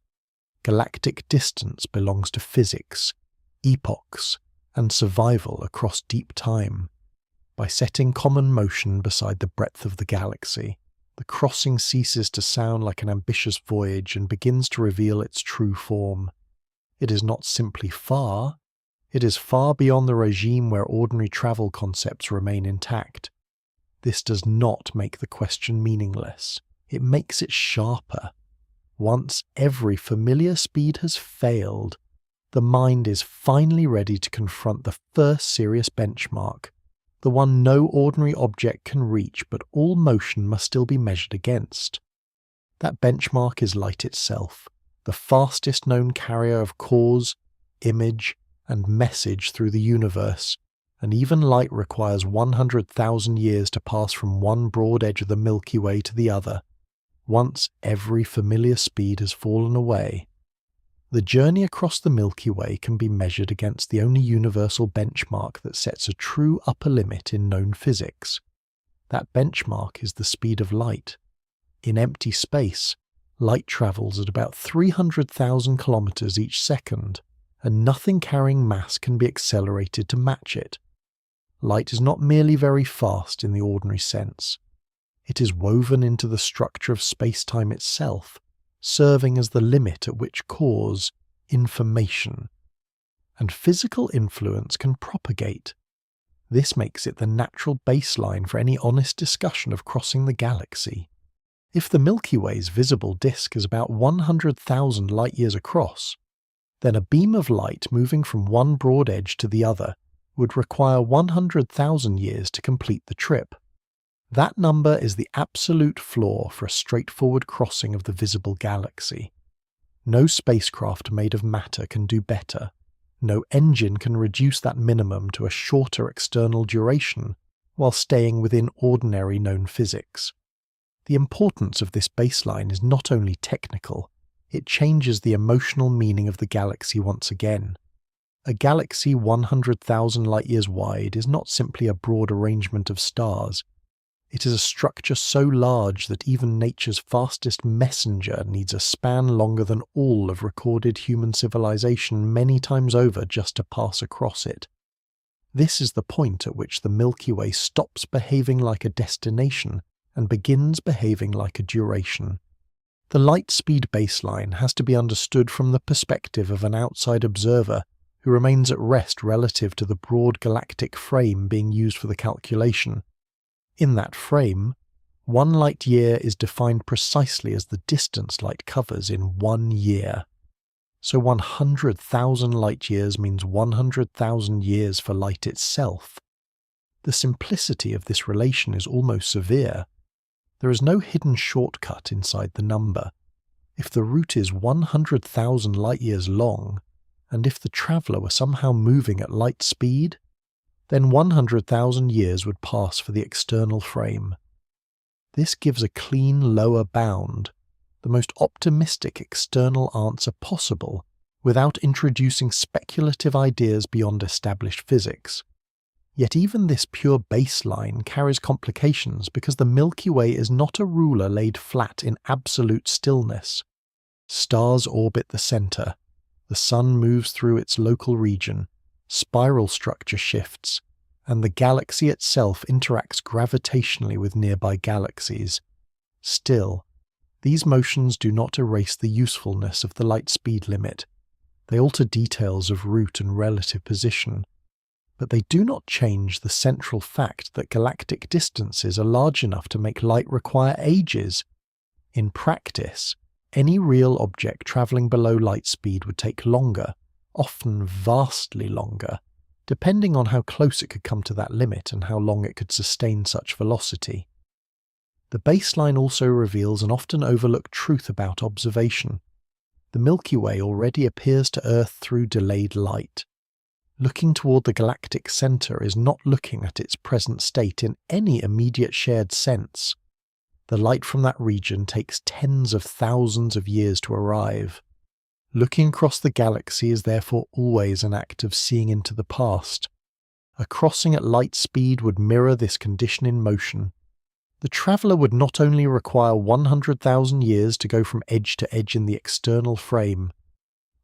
Galactic distance belongs to physics, epochs, and survival across deep time. By setting common motion beside the breadth of the galaxy, the crossing ceases to sound like an ambitious voyage and begins to reveal its true form. It is not simply far, it is far beyond the regime where ordinary travel concepts remain intact. This does not make the question meaningless, it makes it sharper. Once every familiar speed has failed, the mind is finally ready to confront the first serious benchmark, the one no ordinary object can reach but all motion must still be measured against. That benchmark is light itself, the fastest known carrier of cause, image, and message through the universe, and even light requires 100,000 years to pass from one broad edge of the Milky Way to the other. Once every familiar speed has fallen away, the journey across the Milky Way can be measured against the only universal benchmark that sets a true upper limit in known physics. That benchmark is the speed of light. In empty space, light travels at about 300,000 kilometers each second, and nothing carrying mass can be accelerated to match it. Light is not merely very fast in the ordinary sense. It is woven into the structure of space-time itself, serving as the limit at which cause, information, and physical influence can propagate. This makes it the natural baseline for any honest discussion of crossing the galaxy. If the Milky Way's visible disk is about 100,000 light-years across, then a beam of light moving from one broad edge to the other would require 100,000 years to complete the trip. That number is the absolute floor for a straightforward crossing of the visible galaxy. No spacecraft made of matter can do better. No engine can reduce that minimum to a shorter external duration while staying within ordinary known physics. The importance of this baseline is not only technical, it changes the emotional meaning of the galaxy once again. A galaxy 100,000 light-years wide is not simply a broad arrangement of stars. It is a structure so large that even nature's fastest messenger needs a span longer than all of recorded human civilization many times over just to pass across it. This is the point at which the Milky Way stops behaving like a destination and begins behaving like a duration. The light speed baseline has to be understood from the perspective of an outside observer who remains at rest relative to the broad galactic frame being used for the calculation. In that frame, 1 light-year is defined precisely as the distance light covers in 1 year. So 100,000 light-years means 100,000 years for light itself. The simplicity of this relation is almost severe. There is no hidden shortcut inside the number. If the route is 100,000 light-years long, and if the traveller were somehow moving at light speed, then 100,000 years would pass for the external frame. This gives a clean lower bound, the most optimistic external answer possible without introducing speculative ideas beyond established physics. Yet even this pure baseline carries complications because the Milky Way is not a ruler laid flat in absolute stillness. Stars orbit the center, the Sun moves through its local region, spiral structure shifts, and the galaxy itself interacts gravitationally with nearby galaxies. Still, these motions do not erase the usefulness of the light speed limit. They alter details of route and relative position, but they do not change the central fact that galactic distances are large enough to make light require ages. In practice, any real object travelling below light speed would take longer, often vastly longer, depending on how close it could come to that limit and how long it could sustain such velocity. The baseline also reveals an often overlooked truth about observation. The Milky Way already appears to Earth through delayed light. Looking toward the galactic center is not looking at its present state in any immediate shared sense. The light from that region takes tens of thousands of years to arrive. Looking across the galaxy is therefore always an act of seeing into the past. A crossing at light speed would mirror this condition in motion. The traveller would not only require 100,000 years to go from edge to edge in the external frame,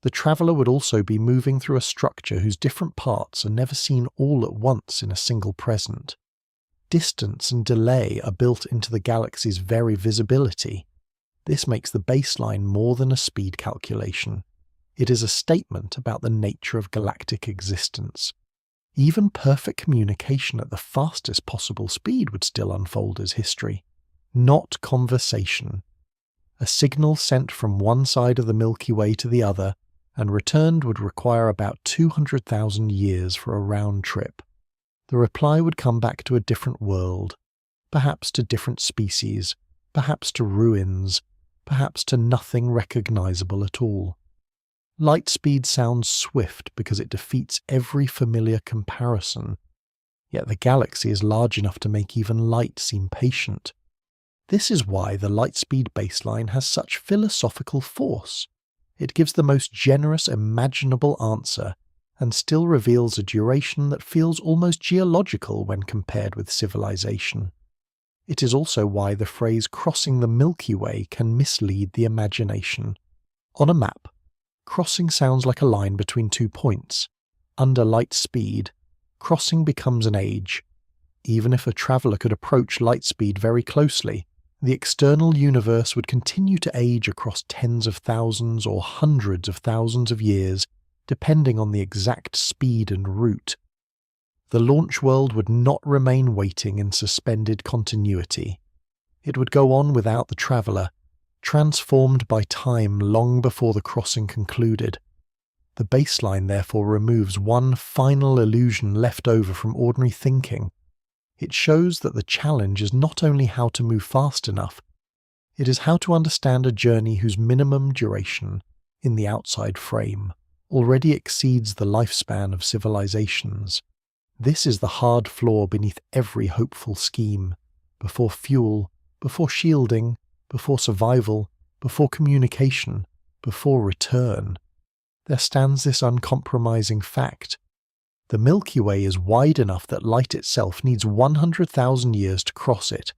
the traveller would also be moving through a structure whose different parts are never seen all at once in a single present. Distance and delay are built into the galaxy's very visibility. This makes the baseline more than a speed calculation. It is a statement about the nature of galactic existence. Even perfect communication at the fastest possible speed would still unfold as history, not conversation. A signal sent from one side of the Milky Way to the other and returned would require about 200,000 years for a round trip. The reply would come back to a different world, perhaps to different species, perhaps to ruins, perhaps to nothing recognizable at all. Light speed sounds swift because it defeats every familiar comparison, yet the galaxy is large enough to make even light seem patient. This is why the light speed baseline has such philosophical force. It gives the most generous imaginable answer and still reveals a duration that feels almost geological when compared with civilization. It is also why the phrase crossing the Milky Way can mislead the imagination. On a map, crossing sounds like a line between 2 points. Under light speed, crossing becomes an age. Even if a traveller could approach light speed very closely, the external universe would continue to age across tens of thousands or hundreds of thousands of years, depending on the exact speed and route. The launch world would not remain waiting in suspended continuity. It would go on without the traveller, transformed by time long before the crossing concluded. The baseline therefore removes one final illusion left over from ordinary thinking. It shows that the challenge is not only how to move fast enough, it is how to understand a journey whose minimum duration, in the outside frame, already exceeds the lifespan of civilizations. This is the hard flaw beneath every hopeful scheme. Before fuel, before shielding, before survival, before communication, before return, there stands this uncompromising fact. The Milky Way is wide enough that light itself needs 100,000 years to cross it.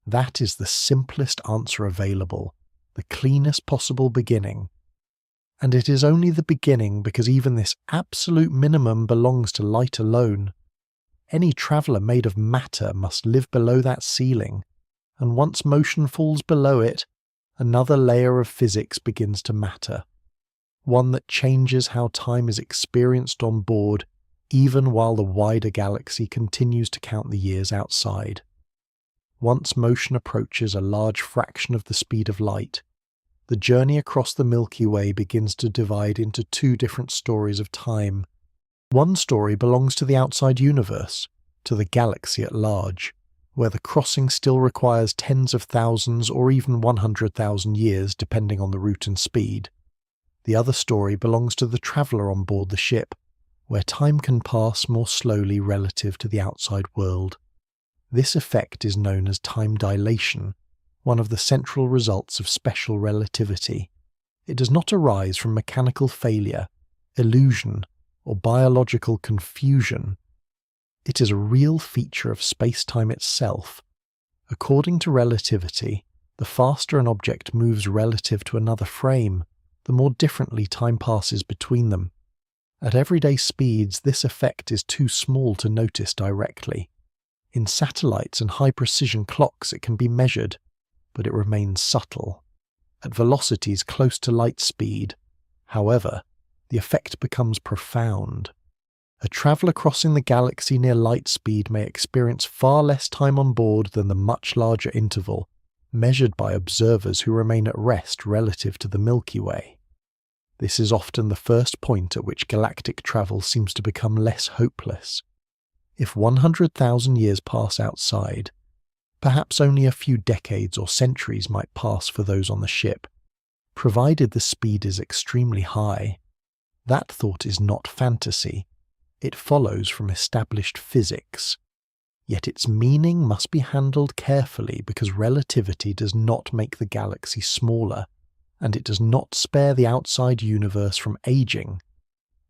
That is the simplest answer available, the cleanest possible beginning. And it is only the beginning because even this absolute minimum belongs to light alone. Any traveller made of matter must live below that ceiling, and once motion falls below it, another layer of physics begins to matter, one that changes how time is experienced on board, even while the wider galaxy continues to count the years outside. Once motion approaches a large fraction of the speed of light, the journey across the Milky Way begins to divide into 2 different stories of time. One story belongs to the outside universe, to the galaxy at large, where the crossing still requires tens of thousands or even 100,000 years depending on the route and speed. The other story belongs to the traveller on board the ship, where time can pass more slowly relative to the outside world. This effect is known as time dilation, one of the central results of special relativity. It does not arise from mechanical failure, illusion, or biological confusion. It is a real feature of space-time itself. According to relativity, the faster an object moves relative to another frame, the more differently time passes between them. At everyday speeds, this effect is too small to notice directly. In satellites and high-precision clocks it can be measured, but it remains subtle. At velocities close to light speed, however, the effect becomes profound. A traveller crossing the galaxy near light speed may experience far less time on board than the much larger interval, measured by observers who remain at rest relative to the Milky Way. This is often the first point at which galactic travel seems to become less hopeless. If 100,000 years pass outside, perhaps only a few decades or centuries might pass for those on the ship, provided the speed is extremely high. That thought is not fantasy. It follows from established physics. Yet its meaning must be handled carefully because relativity does not make the galaxy smaller, and it does not spare the outside universe from aging.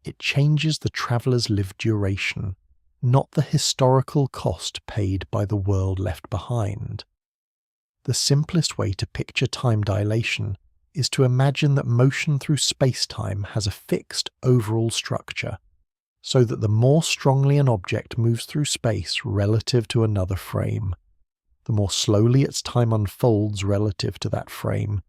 It changes the traveller's lived duration, not the historical cost paid by the world left behind. The simplest way to picture time dilation is to imagine that motion through space-time has a fixed overall structure, so that the more strongly an object moves through space relative to another frame, the more slowly its time unfolds relative to that frame.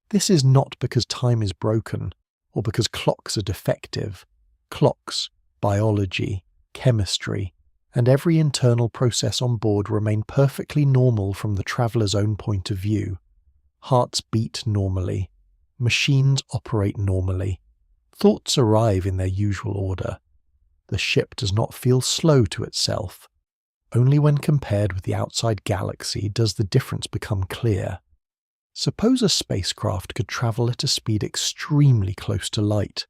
This is not because time is broken, or because clocks are defective. Clocks, biology, chemistry, and every internal process on board remain perfectly normal from the traveller's own point of view. Hearts beat normally. Machines operate normally. Thoughts arrive in their usual order. The ship does not feel slow to itself. Only when compared with the outside galaxy does the difference become clear. Suppose a spacecraft could travel at a speed extremely close to light,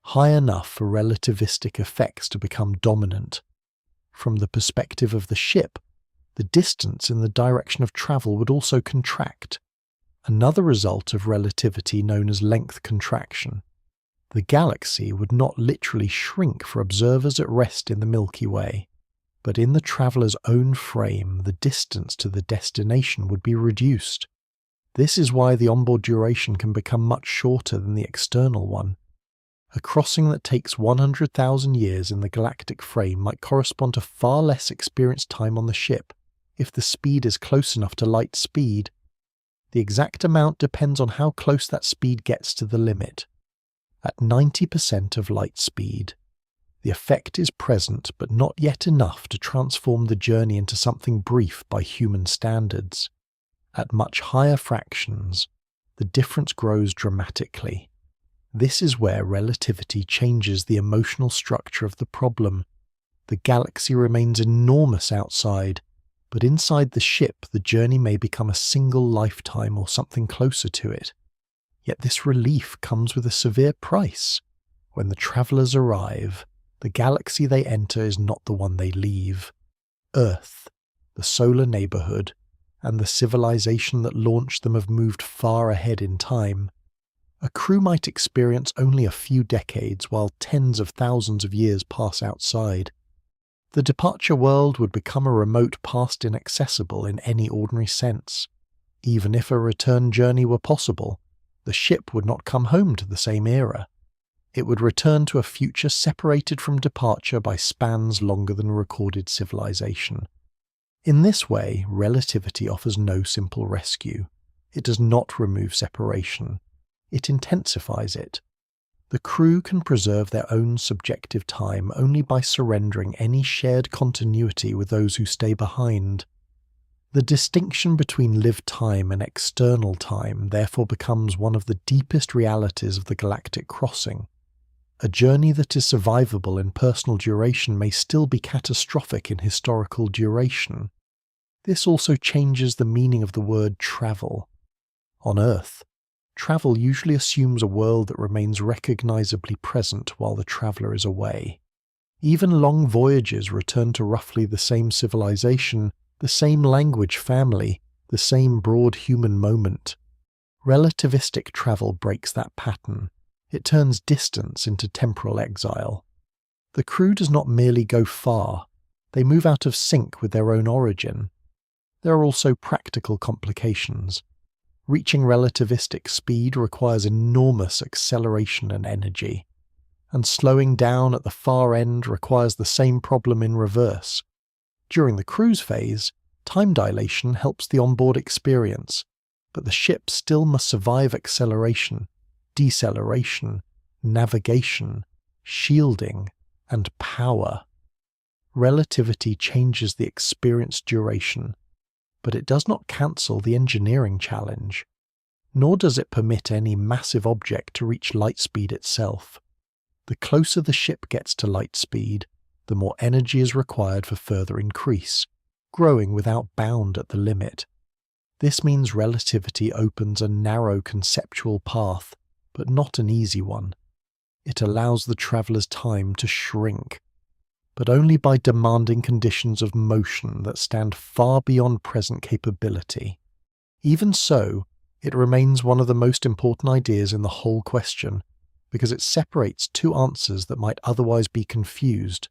high enough for relativistic effects to become dominant. From the perspective of the ship, the distance in the direction of travel would also contract, another result of relativity known as length contraction. The galaxy would not literally shrink for observers at rest in the Milky Way, but in the traveller's own frame, the distance to the destination would be reduced. This is why the onboard duration can become much shorter than the external one. A crossing that takes 100,000 years in the galactic frame might correspond to far less experienced time on the ship, if the speed is close enough to light speed. The exact amount depends on how close that speed gets to the limit. At 90% of light speed, the effect is present but not yet enough to transform the journey into something brief by human standards. At much higher fractions, the difference grows dramatically. This is where relativity changes the emotional structure of the problem. The galaxy remains enormous outside, but inside the ship the journey may become a single lifetime or something closer to it. Yet this relief comes with a severe price. When the travellers arrive, the galaxy they enter is not the one they leave. Earth, the solar neighbourhood, and the civilization that launched them have moved far ahead in time. A crew might experience only a few decades while tens of thousands of years pass outside. The departure world would become a remote past inaccessible in any ordinary sense. Even if a return journey were possible, the ship would not come home to the same era. It would return to a future separated from departure by spans longer than recorded civilization. In this way, relativity offers no simple rescue. It does not remove separation. It intensifies it. The crew can preserve their own subjective time only by surrendering any shared continuity with those who stay behind. The distinction between lived time and external time therefore becomes one of the deepest realities of the galactic crossing. A journey that is survivable in personal duration may still be catastrophic in historical duration. This also changes the meaning of the word travel. On Earth, travel usually assumes a world that remains recognizably present while the traveller is away. Even long voyages return to roughly the same civilization, the same language family, the same broad human moment. Relativistic travel breaks that pattern. It turns distance into temporal exile. The crew does not merely go far, they move out of sync with their own origin. There are also practical complications. Reaching relativistic speed requires enormous acceleration and energy, and slowing down at the far end requires the same problem in reverse. During the cruise phase, time dilation helps the onboard experience, but the ship still must survive acceleration, deceleration, navigation, shielding, and power. Relativity changes the experience duration, but it does not cancel the engineering challenge, nor does it permit any massive object to reach light speed itself. The closer the ship gets to light speed, the more energy is required for further increase, growing without bound at the limit. This means relativity opens a narrow conceptual path, but not an easy one. It allows the traveller's time to shrink, but only by demanding conditions of motion that stand far beyond present capability. Even so, it remains one of the most important ideas in the whole question, because it separates two answers that might otherwise be confused.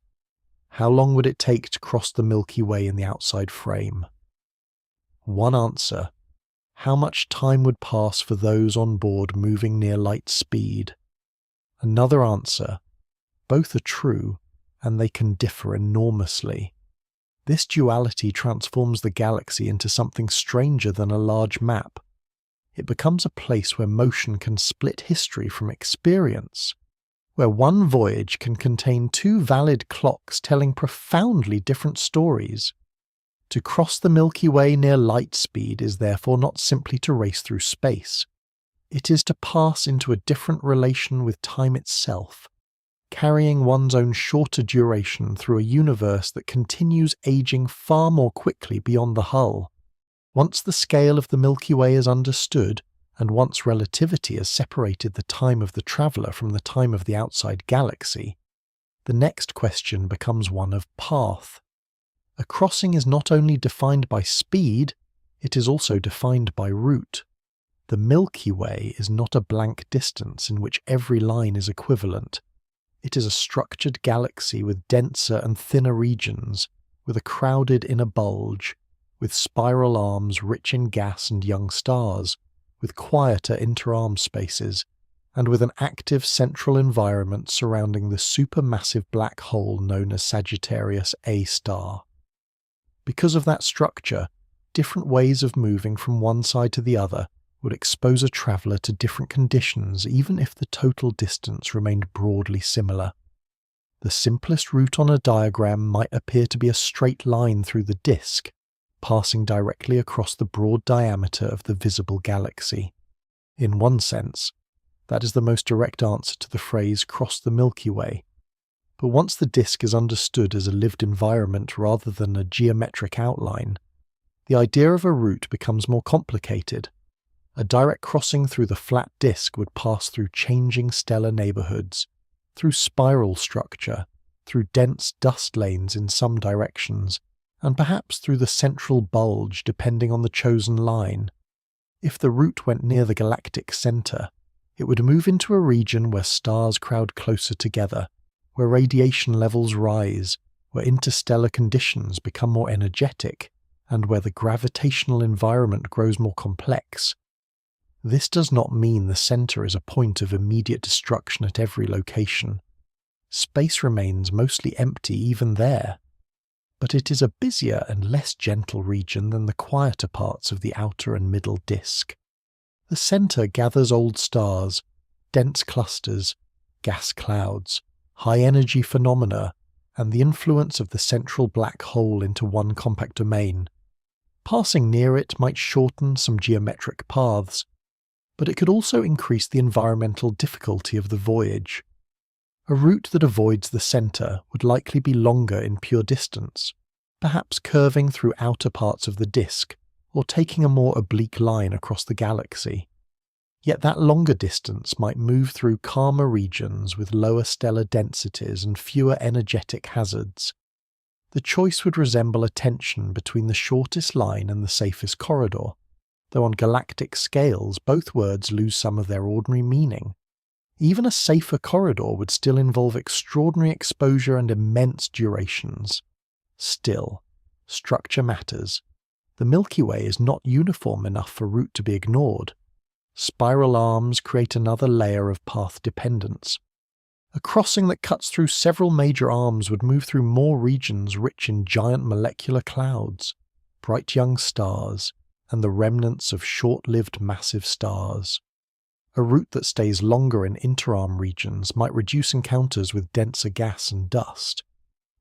How long would it take to cross the Milky Way in the outside frame? One answer: how much time would pass for those on board moving near light speed? Another answer: both are true, and they can differ enormously. This duality transforms the galaxy into something stranger than a large map. It becomes a place where motion can split history from experience, where one voyage can contain two valid clocks telling profoundly different stories. To cross the Milky Way near light speed is therefore not simply to race through space. It is to pass into a different relation with time itself, carrying one's own shorter duration through a universe that continues aging far more quickly beyond the hull. Once the scale of the Milky Way is understood, and once relativity has separated the time of the traveller from the time of the outside galaxy, the next question becomes one of path. A crossing is not only defined by speed, it is also defined by route. The Milky Way is not a blank distance in which every line is equivalent. It is a structured galaxy with denser and thinner regions, with a crowded inner bulge, with spiral arms rich in gas and young stars, with quieter inter-arm spaces, and with an active central environment surrounding the supermassive black hole known as Sagittarius A star. Because of that structure, different ways of moving from one side to the other would expose a traveller to different conditions even if the total distance remained broadly similar. The simplest route on a diagram might appear to be a straight line through the disk, passing directly across the broad diameter of the visible galaxy. In one sense, that is the most direct answer to the phrase "cross the Milky Way." But once the disk is understood as a lived environment rather than a geometric outline, the idea of a route becomes more complicated. A direct crossing through the flat disk would pass through changing stellar neighborhoods, through spiral structure, through dense dust lanes in some directions, and perhaps through the central bulge depending on the chosen line. If the route went near the galactic center, it would move into a region where stars crowd closer together, where radiation levels rise, where interstellar conditions become more energetic, and where the gravitational environment grows more complex. This does not mean the center is a point of immediate destruction at every location. Space remains mostly empty even there. But it is a busier and less gentle region than the quieter parts of the outer and middle disk. The center gathers old stars, dense clusters, gas clouds, high-energy phenomena, and the influence of the central black hole into one compact domain. Passing near it might shorten some geometric paths, but it could also increase the environmental difficulty of the voyage. A route that avoids the center would likely be longer in pure distance, perhaps curving through outer parts of the disk or taking a more oblique line across the galaxy. Yet that longer distance might move through calmer regions with lower stellar densities and fewer energetic hazards. The choice would resemble a tension between the shortest line and the safest corridor, though on galactic scales both words lose some of their ordinary meaning. Even a safer corridor would still involve extraordinary exposure and immense durations. Still, structure matters. The Milky Way is not uniform enough for route to be ignored. Spiral arms create another layer of path dependence. A crossing that cuts through several major arms would move through more regions rich in giant molecular clouds, bright young stars, and the remnants of short-lived massive stars. A route that stays longer in interarm regions might reduce encounters with denser gas and dust,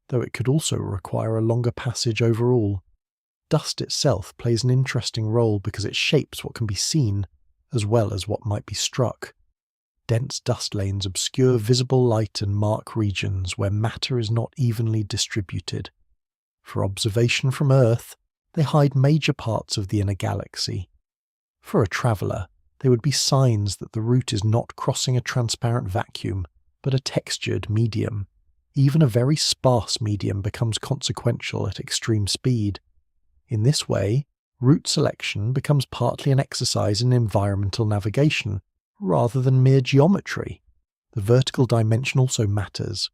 though it could also require a longer passage overall. Dust itself plays an interesting role because it shapes what can be seen, as well as what might be struck. Dense dust lanes obscure visible light and mark regions where matter is not evenly distributed. For observation from Earth, they hide major parts of the inner galaxy. For a traveller, they would be signs that the route is not crossing a transparent vacuum, but a textured medium. Even a very sparse medium becomes consequential at extreme speed. In this way, route selection becomes partly an exercise in environmental navigation, rather than mere geometry. The vertical dimension also matters.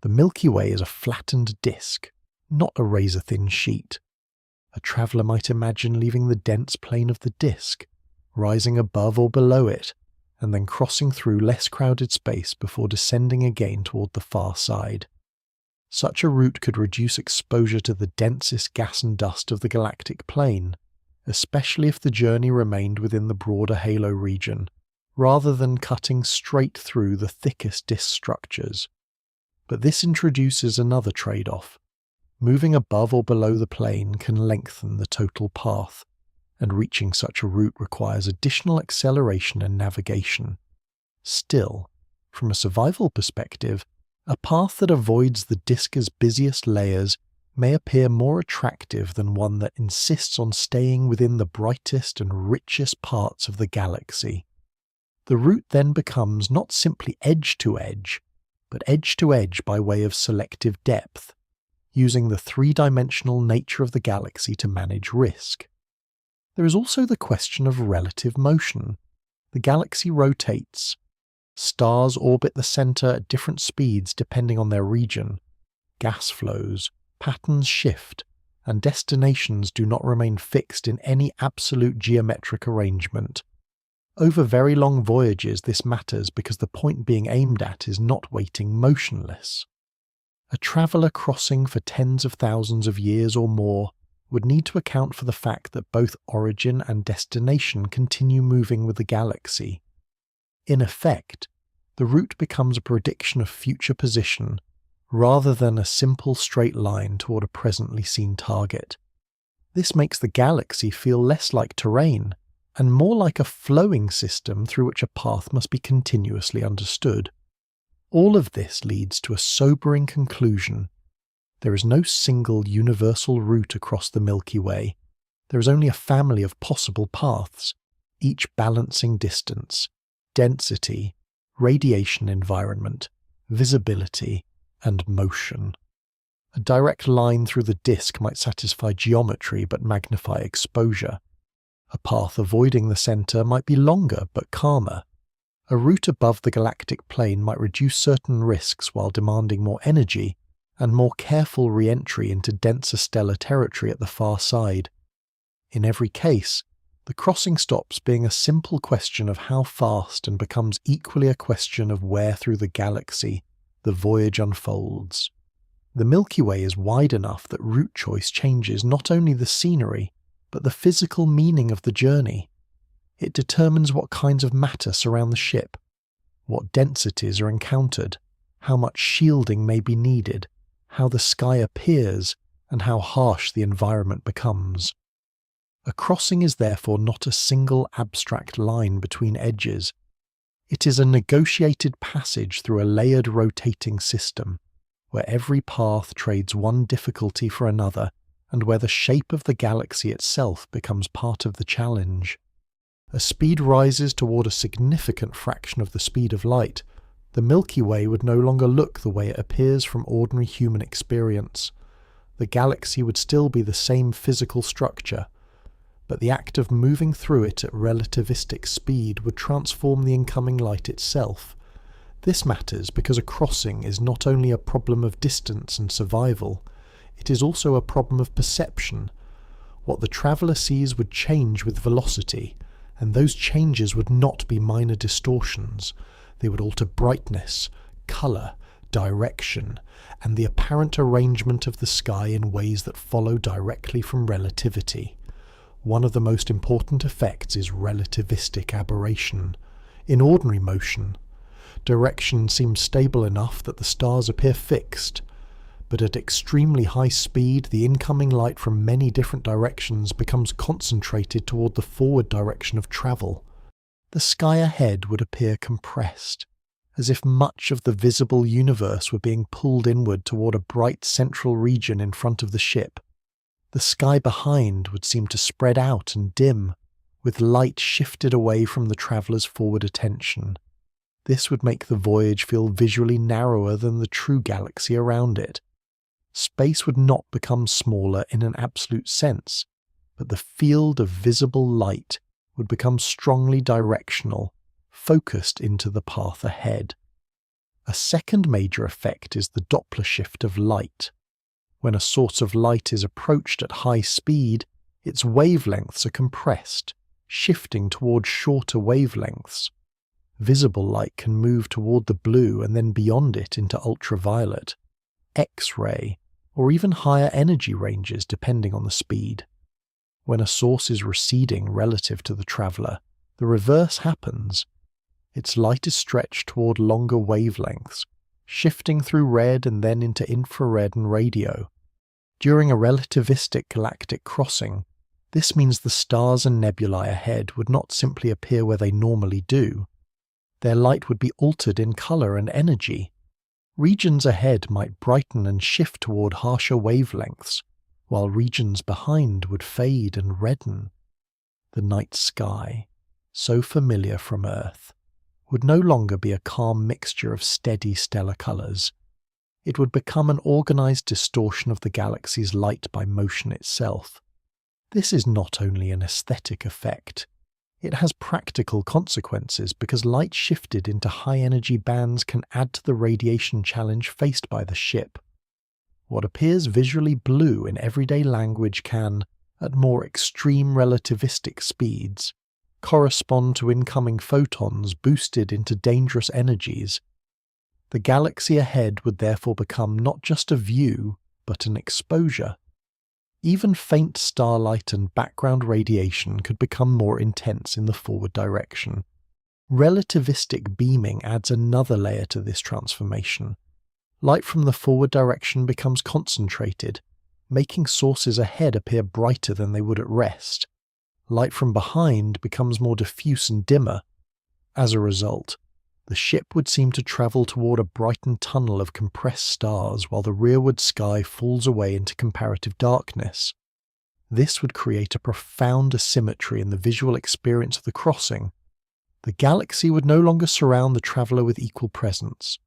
The Milky Way is a flattened disk, not a razor-thin sheet. A traveller might imagine leaving the dense plane of the disk, rising above or below it, and then crossing through less crowded space before descending again toward the far side. Such a route could reduce exposure to the densest gas and dust of the galactic plane, especially if the journey remained within the broader halo region, rather than cutting straight through the thickest disk structures. But this introduces another trade-off. Moving above or below the plane can lengthen the total path, and reaching such a route requires additional acceleration and navigation. Still, from a survival perspective, a path that avoids the disk's busiest layers may appear more attractive than one that insists on staying within the brightest and richest parts of the galaxy. The route then becomes not simply edge to edge, but edge to edge by way of selective depth, using the three-dimensional nature of the galaxy to manage risk. There is also the question of relative motion. The galaxy rotates. Stars orbit the centre at different speeds depending on their region. Gas flows, patterns shift, and destinations do not remain fixed in any absolute geometric arrangement. Over very long voyages this matters because the point being aimed at is not waiting motionless. A traveller crossing for tens of thousands of years or more would need to account for the fact that both origin and destination continue moving with the galaxy. In effect, the route becomes a prediction of future position, rather than a simple straight line toward a presently seen target. This makes the galaxy feel less like terrain, and more like a flowing system through which a path must be continuously understood. All of this leads to a sobering conclusion. There is no single universal route across the Milky Way. There is only a family of possible paths, each balancing distance, density, radiation environment, visibility, and motion. A direct line through the disk might satisfy geometry but magnify exposure. A path avoiding the centre might be longer but calmer. A route above the galactic plane might reduce certain risks while demanding more energy and more careful re-entry into denser stellar territory at the far side. In every case, the crossing stops being a simple question of how fast and becomes equally a question of where through the galaxy the voyage unfolds. The Milky Way is wide enough that route choice changes not only the scenery, but the physical meaning of the journey. It determines what kinds of matter surround the ship, what densities are encountered, how much shielding may be needed, how the sky appears, and how harsh the environment becomes. A crossing is therefore not a single abstract line between edges. It is a negotiated passage through a layered rotating system, where every path trades one difficulty for another, and where the shape of the galaxy itself becomes part of the challenge. As speed rises toward a significant fraction of the speed of light, the Milky Way would no longer look the way it appears from ordinary human experience. The galaxy would still be the same physical structure, but the act of moving through it at relativistic speed would transform the incoming light itself. This matters because a crossing is not only a problem of distance and survival, it is also a problem of perception. What the traveller sees would change with velocity, and those changes would not be minor distortions. They would alter brightness, colour, direction, and the apparent arrangement of the sky in ways that follow directly from relativity. One of the most important effects is relativistic aberration. In ordinary motion, direction seems stable enough that the stars appear fixed, but at extremely high speed, the incoming light from many different directions becomes concentrated toward the forward direction of travel. The sky ahead would appear compressed, as if much of the visible universe were being pulled inward toward a bright central region in front of the ship. The sky behind would seem to spread out and dim, with light shifted away from the traveller's forward attention. This would make the voyage feel visually narrower than the true galaxy around it. Space would not become smaller in an absolute sense, but the field of visible light would become strongly directional, focused into the path ahead. A second major effect is the Doppler shift of light. When a source of light is approached at high speed, its wavelengths are compressed, shifting toward shorter wavelengths. Visible light can move toward the blue and then beyond it into ultraviolet, X-ray, or even higher energy ranges depending on the speed. When a source is receding relative to the traveller, the reverse happens. Its light is stretched toward longer wavelengths, shifting through red and then into infrared and radio. During a relativistic galactic crossing, this means the stars and nebulae ahead would not simply appear where they normally do. Their light would be altered in colour and energy. Regions ahead might brighten and shift toward harsher wavelengths, while regions behind would fade and redden. The night sky, so familiar from Earth, would no longer be a calm mixture of steady stellar colours. It would become an organised distortion of the galaxy's light by motion itself. This is not only an aesthetic effect, it has practical consequences because light shifted into high-energy bands can add to the radiation challenge faced by the ship. What appears visually blue in everyday language can, at more extreme relativistic speeds, correspond to incoming photons boosted into dangerous energies. The galaxy ahead would therefore become not just a view, but an exposure. Even faint starlight and background radiation could become more intense in the forward direction. Relativistic beaming adds another layer to this transformation. Light from the forward direction becomes concentrated, making sources ahead appear brighter than they would at rest. Light from behind becomes more diffuse and dimmer. As a result, the ship would seem to travel toward a brightened tunnel of compressed stars while the rearward sky falls away into comparative darkness. This would create a profound asymmetry in the visual experience of the crossing. The galaxy would no longer surround the traveller with equal presence.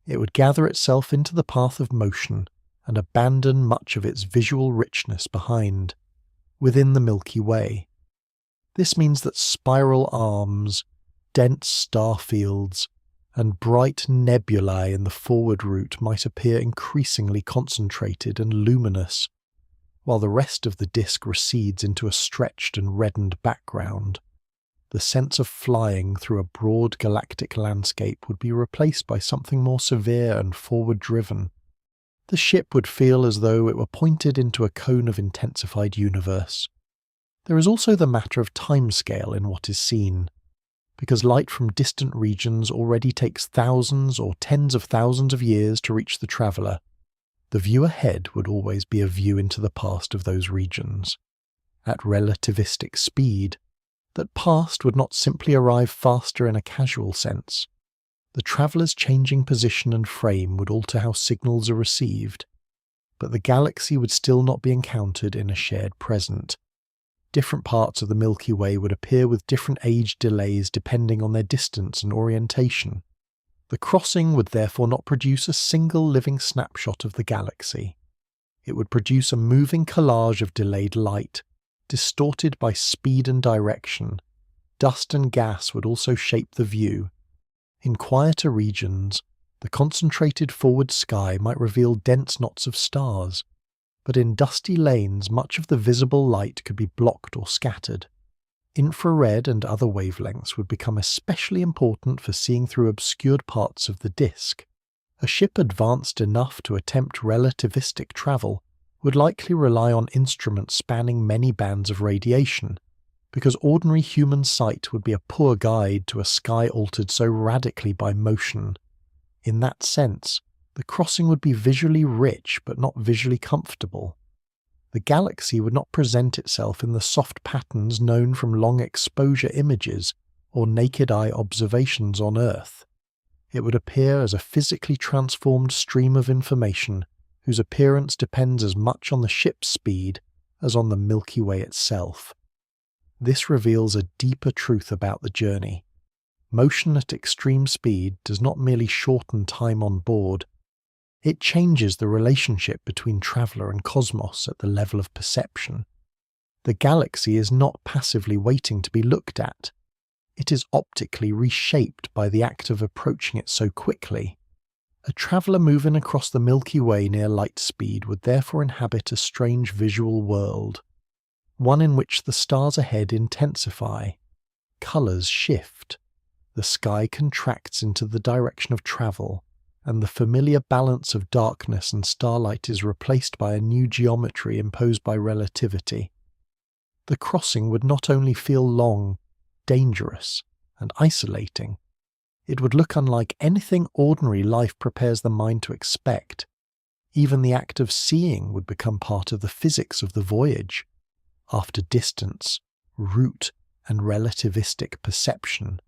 It would gather itself into the path of motion and abandon much of its visual richness behind, within the Milky Way. This means that spiral arms, dense star fields, and bright nebulae in the forward route might appear increasingly concentrated and luminous, while the rest of the disk recedes into a stretched and reddened background. The sense of flying through a broad galactic landscape would be replaced by something more severe and forward-driven. The ship would feel as though it were pointed into a cone of intensified universe. There is also the matter of timescale in what is seen. Because light from distant regions already takes thousands or tens of thousands of years to reach the traveller, the view ahead would always be a view into the past of those regions. At relativistic speed, that past would not simply arrive faster in a casual sense. The traveller's changing position and frame would alter how signals are received, but the galaxy would still not be encountered in a shared present. Different parts of the Milky Way would appear with different age delays depending on their distance and orientation. The crossing would therefore not produce a single living snapshot of the galaxy. It would produce a moving collage of delayed light, distorted by speed and direction. Dust and gas would also shape the view. In quieter regions, the concentrated forward sky might reveal dense knots of stars, but in dusty lanes much of the visible light could be blocked or scattered. Infrared and other wavelengths would become especially important for seeing through obscured parts of the disk. A ship advanced enough to attempt relativistic travel would likely rely on instruments spanning many bands of radiation, because ordinary human sight would be a poor guide to a sky altered so radically by motion. In that sense, the crossing would be visually rich but not visually comfortable. The galaxy would not present itself in the soft patterns known from long exposure images or naked eye observations on Earth. It would appear as a physically transformed stream of information whose appearance depends as much on the ship's speed as on the Milky Way itself. This reveals a deeper truth about the journey. Motion at extreme speed does not merely shorten time on board, it changes the relationship between traveller and cosmos at the level of perception. The galaxy is not passively waiting to be looked at. It is optically reshaped by the act of approaching it so quickly. A traveller moving across the Milky Way near light speed would therefore inhabit a strange visual world, one in which the stars ahead intensify, colours shift, the sky contracts into the direction of travel, and the familiar balance of darkness and starlight is replaced by a new geometry imposed by relativity. The crossing would not only feel long, dangerous, and isolating, it would look unlike anything ordinary life prepares the mind to expect. Even the act of seeing would become part of the physics of the voyage. After distance, route, and relativistic perception,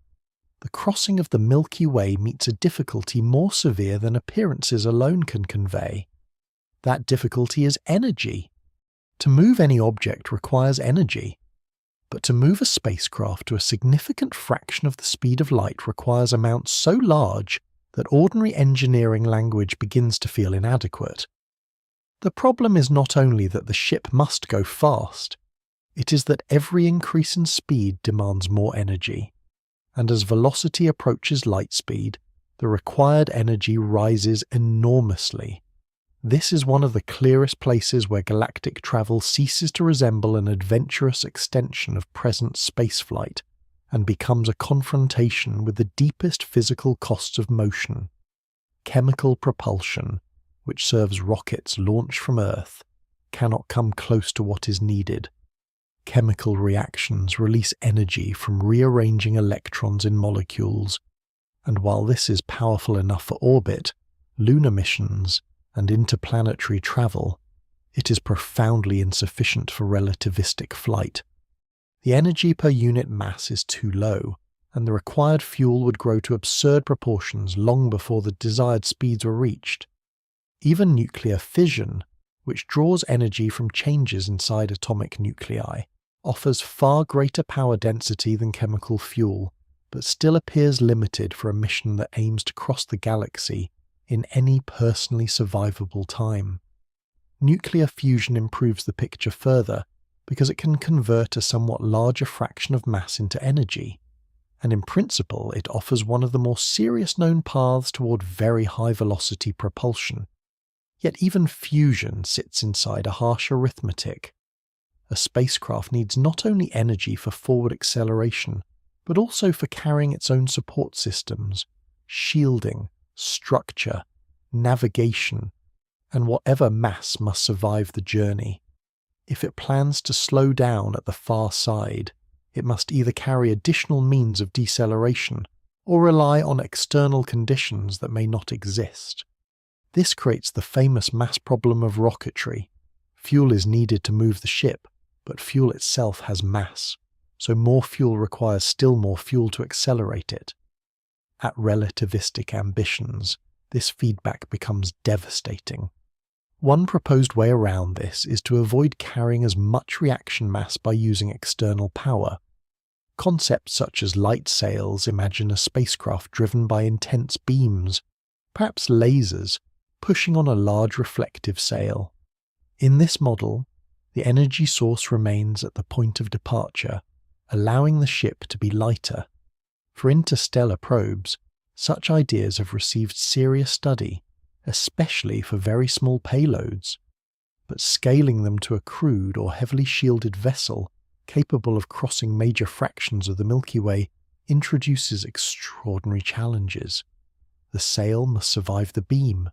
the crossing of the Milky Way meets a difficulty more severe than appearances alone can convey. That difficulty is energy. To move any object requires energy, but to move a spacecraft to a significant fraction of the speed of light requires amounts so large that ordinary engineering language begins to feel inadequate. The problem is not only that the ship must go fast, it is that every increase in speed demands more energy, and as velocity approaches light speed, the required energy rises enormously. This is one of the clearest places where galactic travel ceases to resemble an adventurous extension of present spaceflight and becomes a confrontation with the deepest physical costs of motion. Chemical propulsion, which serves rockets launched from Earth, cannot come close to what is needed. Chemical reactions release energy from rearranging electrons in molecules, and while this is powerful enough for orbit, lunar missions, and interplanetary travel, it is profoundly insufficient for relativistic flight. The energy per unit mass is too low, and the required fuel would grow to absurd proportions long before the desired speeds were reached. Even nuclear fission, which draws energy from changes inside atomic nuclei, offers far greater power density than chemical fuel, but still appears limited for a mission that aims to cross the galaxy in any personally survivable time. Nuclear fusion improves the picture further because it can convert a somewhat larger fraction of mass into energy, and in principle it offers one of the more serious known paths toward very high velocity propulsion. Yet even fusion sits inside a harsh arithmetic. A spacecraft needs not only energy for forward acceleration, but also for carrying its own support systems, shielding, structure, navigation, and whatever mass must survive the journey. If it plans to slow down at the far side, it must either carry additional means of deceleration or rely on external conditions that may not exist. This creates the famous mass problem of rocketry. Fuel is needed to move the ship, but fuel itself has mass, so more fuel requires still more fuel to accelerate it. At relativistic ambitions, this feedback becomes devastating. One proposed way around this is to avoid carrying as much reaction mass by using external power. Concepts such as light sails imagine a spacecraft driven by intense beams, perhaps lasers, pushing on a large reflective sail. In this model, the energy source remains at the point of departure, allowing the ship to be lighter. For interstellar probes, such ideas have received serious study, especially for very small payloads. But scaling them to a crewed or heavily shielded vessel capable of crossing major fractions of the Milky Way introduces extraordinary challenges. The sail must survive the beam,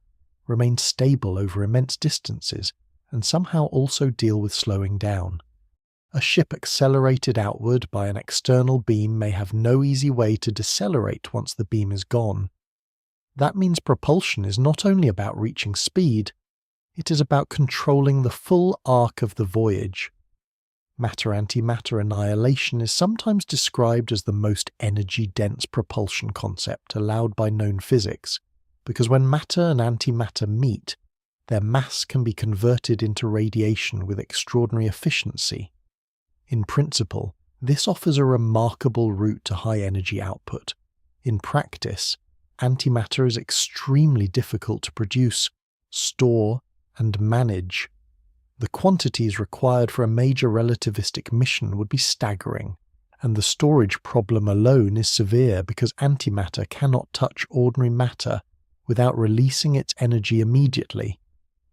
remain stable over immense distances, and somehow also deal with slowing down. A ship accelerated outward by an external beam may have no easy way to decelerate once the beam is gone. That means propulsion is not only about reaching speed, it is about controlling the full arc of the voyage. Matter-antimatter annihilation is sometimes described as the most energy-dense propulsion concept allowed by known physics, because when matter and antimatter meet, their mass can be converted into radiation with extraordinary efficiency. In principle, this offers a remarkable route to high energy output. In practice, antimatter is extremely difficult to produce, store, and manage. The quantities required for a major relativistic mission would be staggering, and the storage problem alone is severe because antimatter cannot touch ordinary matter without releasing its energy immediately.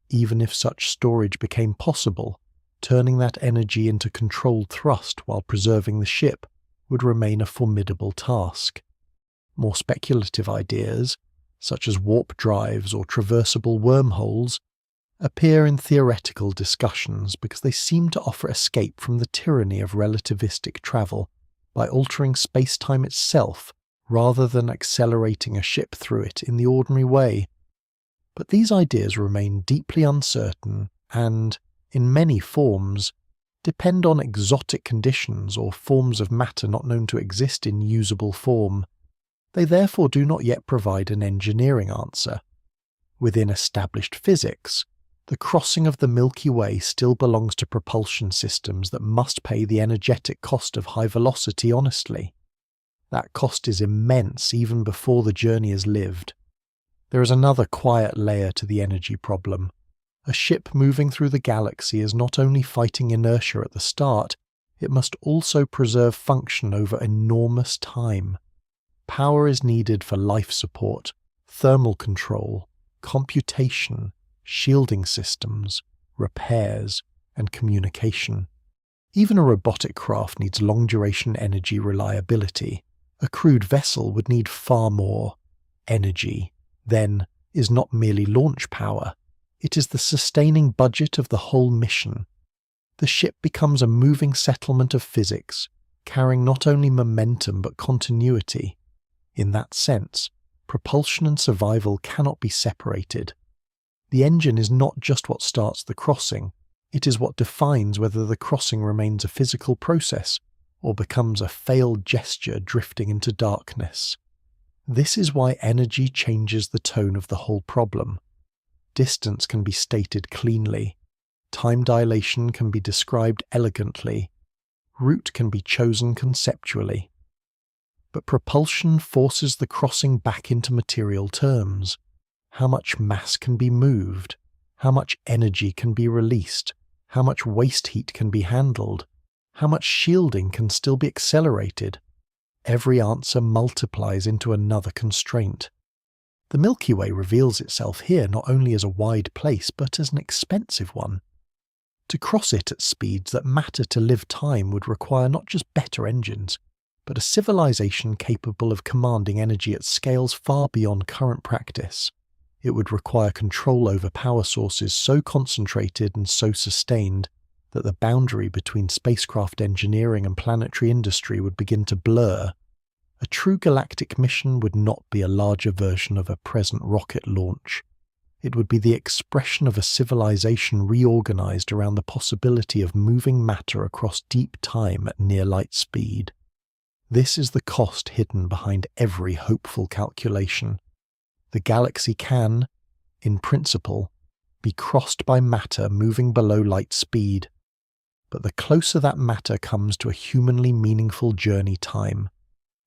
Even if such storage became possible, turning that energy into controlled thrust while preserving the ship would remain a formidable task. More speculative ideas, such as warp drives or traversable wormholes, appear in theoretical discussions because they seem to offer escape from the tyranny of relativistic travel by altering space-time itself rather than accelerating a ship through it in the ordinary way. But these ideas remain deeply uncertain and, in many forms, depend on exotic conditions or forms of matter not known to exist in usable form. They therefore do not yet provide an engineering answer. Within established physics, the crossing of the Milky Way still belongs to propulsion systems that must pay the energetic cost of high velocity honestly. That cost is immense even before the journey is lived. There is another quiet layer to the energy problem. A ship moving through the galaxy is not only fighting inertia at the start, it must also preserve function over enormous time. Power is needed for life support, thermal control, computation, shielding systems, repairs, and communication. Even a robotic craft needs long-duration energy reliability. A crewed vessel would need far more. Energy, then, is not merely launch power. It is the sustaining budget of the whole mission. The ship becomes a moving settlement of physics, carrying not only momentum but continuity. In that sense, propulsion and survival cannot be separated. The engine is not just what starts the crossing, it is what defines whether the crossing remains a physical process or becomes a failed gesture drifting into darkness. This is why energy changes the tone of the whole problem. Distance can be stated cleanly, time dilation can be described elegantly, route can be chosen conceptually. But propulsion forces the crossing back into material terms. How much mass can be moved? How much energy can be released? How much waste heat can be handled? How much shielding can still be accelerated? Every answer multiplies into another constraint. The Milky Way reveals itself here not only as a wide place but as an expensive one. To cross it at speeds that matter to live time would require not just better engines, but a civilization capable of commanding energy at scales far beyond current practice. It would require control over power sources so concentrated and so sustained that the boundary between spacecraft engineering and planetary industry would begin to blur. A true galactic mission would not be a larger version of a present rocket launch. It would be the expression of a civilization reorganized around the possibility of moving matter across deep time at near light speed. This is the cost hidden behind every hopeful calculation. The galaxy can, in principle, be crossed by matter moving below light speed, but the closer that matter comes to a humanly meaningful journey time,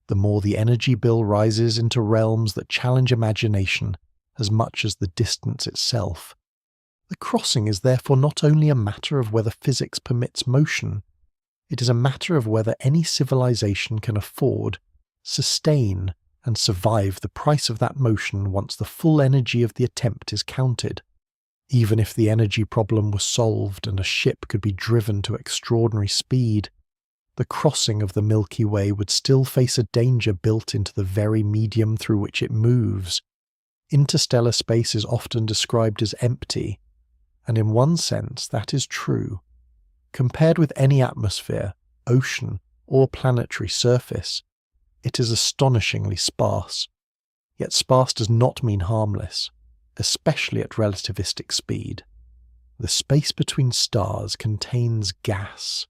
the more the energy bill rises into realms that challenge imagination as much as the distance itself. The crossing is therefore not only a matter of whether physics permits motion, it is a matter of whether any civilization can afford, sustain, and survive the price of that motion once the full energy of the attempt is counted. Even if the energy problem was solved and a ship could be driven to extraordinary speed, the crossing of the Milky Way would still face a danger built into the very medium through which it moves. Interstellar space is often described as empty, and in one sense that is true. Compared with any atmosphere, ocean, or planetary surface, it is astonishingly sparse. Yet sparse does not mean harmless, especially at relativistic speed. The space between stars contains gas,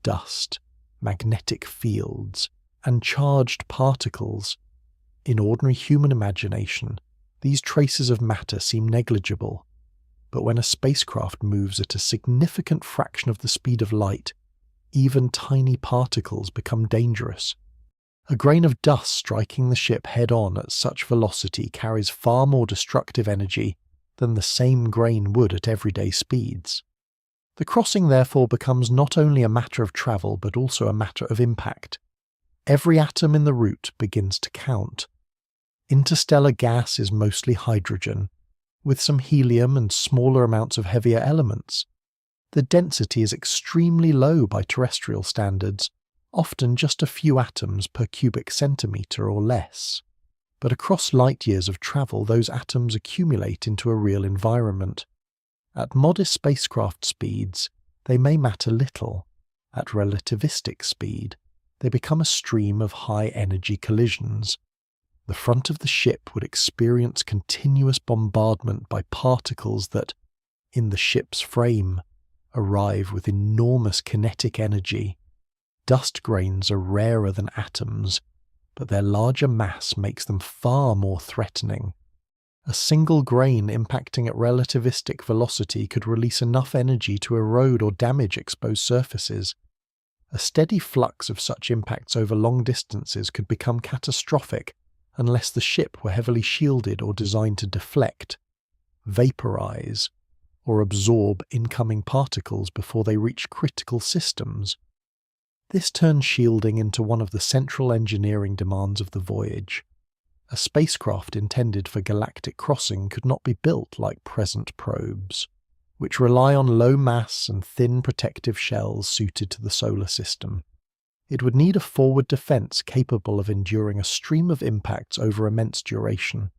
dust, magnetic fields, and charged particles. In ordinary human imagination, these traces of matter seem negligible, but when a spacecraft moves at a significant fraction of the speed of light, even tiny particles become dangerous. A grain of dust striking the ship head-on at such velocity carries far more destructive energy than the same grain would at everyday speeds. The crossing therefore becomes not only a matter of travel but also a matter of impact. Every atom in the route begins to count. Interstellar gas is mostly hydrogen, with some helium and smaller amounts of heavier elements. The density is extremely low by terrestrial standards, often just a few atoms per cubic centimetre or less. But across light years of travel, those atoms accumulate into a real environment. At modest spacecraft speeds, they may matter little. At relativistic speed, they become a stream of high-energy collisions. The front of the ship would experience continuous bombardment by particles that, in the ship's frame, arrive with enormous kinetic energy. Dust grains are rarer than atoms, but their larger mass makes them far more threatening. A single grain impacting at relativistic velocity could release enough energy to erode or damage exposed surfaces. A steady flux of such impacts over long distances could become catastrophic unless the ship were heavily shielded or designed to deflect, vaporize, or absorb incoming particles before they reach critical systems. This turns shielding into one of the central engineering demands of the voyage. A spacecraft intended for galactic crossing could not be built like present probes, which rely on low mass and thin protective shells suited to the solar system. It would need a forward defense capable of enduring a stream of impacts over immense duration.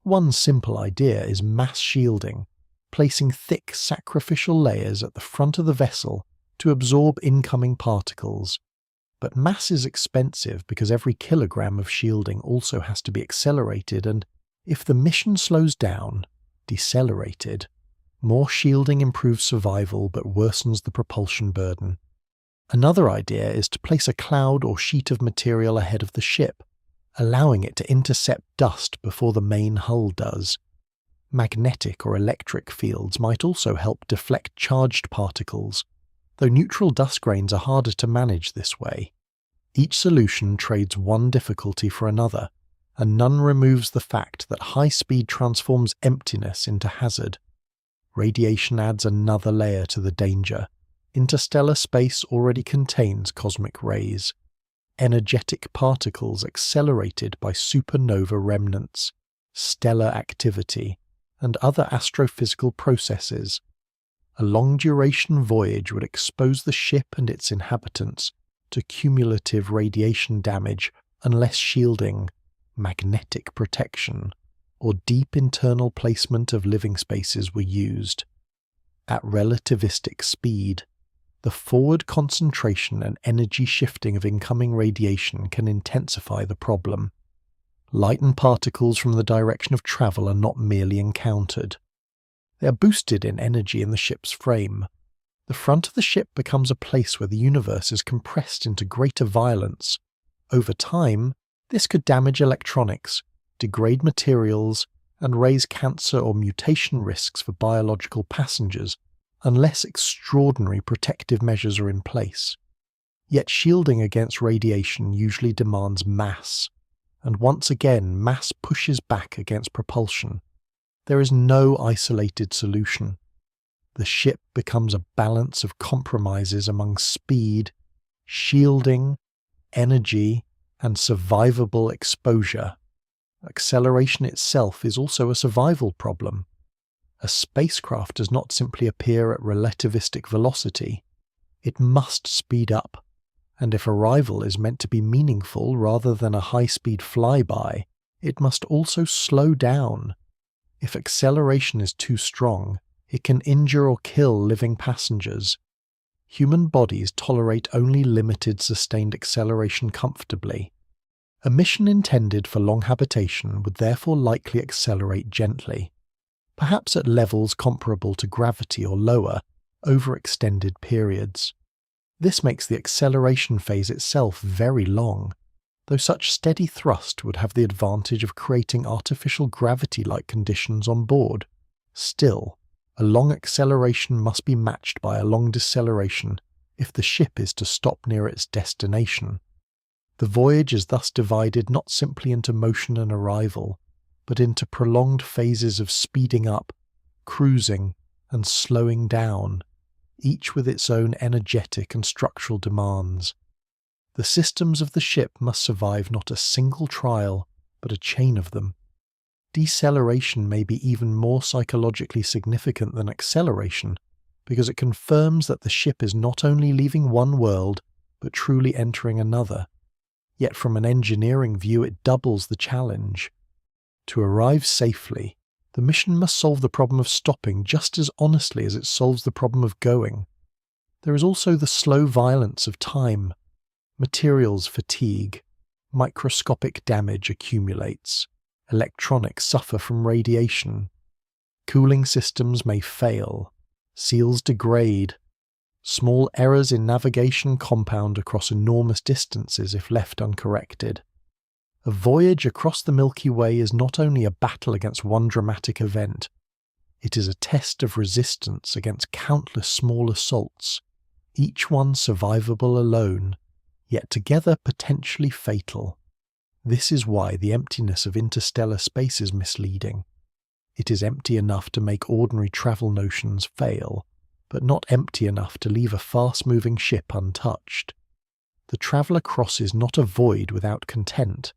One simple idea is mass shielding, placing thick sacrificial layers at the front of the vessel to absorb incoming particles. But mass is expensive because every kilogram of shielding also has to be accelerated, and if the mission slows down, decelerated, more shielding improves survival but worsens the propulsion burden. Another idea is to place a cloud or sheet of material ahead of the ship, allowing it to intercept dust before the main hull does. Magnetic or electric fields might also help deflect charged particles, though neutral dust grains are harder to manage this way. Each solution trades one difficulty for another, and none removes the fact that high speed transforms emptiness into hazard. Radiation adds another layer to the danger. Interstellar space already contains cosmic rays, energetic particles accelerated by supernova remnants, stellar activity, and other astrophysical processes. A long-duration voyage would expose the ship and its inhabitants to cumulative radiation damage unless shielding, magnetic protection, or deep internal placement of living spaces were used. At relativistic speed, the forward concentration and energy shifting of incoming radiation can intensify the problem. Light and particles from the direction of travel are not merely encountered. They are boosted in energy in the ship's frame. The front of the ship becomes a place where the universe is compressed into greater violence. Over time, this could damage electronics, degrade materials, and raise cancer or mutation risks for biological passengers, unless extraordinary protective measures are in place. Yet shielding against radiation usually demands mass, and once again mass pushes back against propulsion. There is no isolated solution. The ship becomes a balance of compromises among speed, shielding, energy, and survivable exposure. Acceleration itself is also a survival problem. A spacecraft does not simply appear at relativistic velocity. It must speed up, and if arrival is meant to be meaningful rather than a high-speed flyby, it must also slow down. If acceleration is too strong, it can injure or kill living passengers. Human bodies tolerate only limited sustained acceleration comfortably. A mission intended for long habitation would therefore likely accelerate gently, perhaps at levels comparable to gravity or lower, over extended periods. This makes the acceleration phase itself very long, though such steady thrust would have the advantage of creating artificial gravity-like conditions on board. Still, a long acceleration must be matched by a long deceleration if the ship is to stop near its destination. The voyage is thus divided not simply into motion and arrival, but into prolonged phases of speeding up, cruising, and slowing down, each with its own energetic and structural demands. The systems of the ship must survive not a single trial, but a chain of them. Deceleration may be even more psychologically significant than acceleration, because it confirms that the ship is not only leaving one world, but truly entering another. Yet from an engineering view it doubles the challenge. To arrive safely, the mission must solve the problem of stopping just as honestly as it solves the problem of going. There is also the slow violence of time. Materials fatigue, microscopic damage accumulates, electronics suffer from radiation, cooling systems may fail, seals degrade, small errors in navigation compound across enormous distances if left uncorrected. A voyage across the Milky Way is not only a battle against one dramatic event, it is a test of resistance against countless small assaults, each one survivable alone, yet together potentially fatal. This is why the emptiness of interstellar space is misleading. It is empty enough to make ordinary travel notions fail, but not empty enough to leave a fast-moving ship untouched. The traveller crosses not a void without content,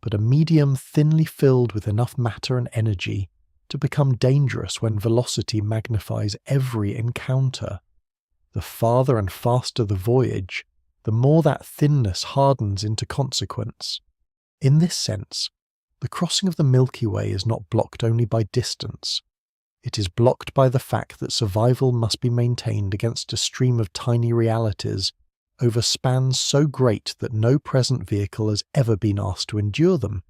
but a medium thinly filled with enough matter and energy to become dangerous when velocity magnifies every encounter. The farther and faster the voyage, the more that thinness hardens into consequence. In this sense, the crossing of the Milky Way is not blocked only by distance. It is blocked by the fact that survival must be maintained against a stream of tiny realities over spans so great that no present vehicle has ever been asked to endure them.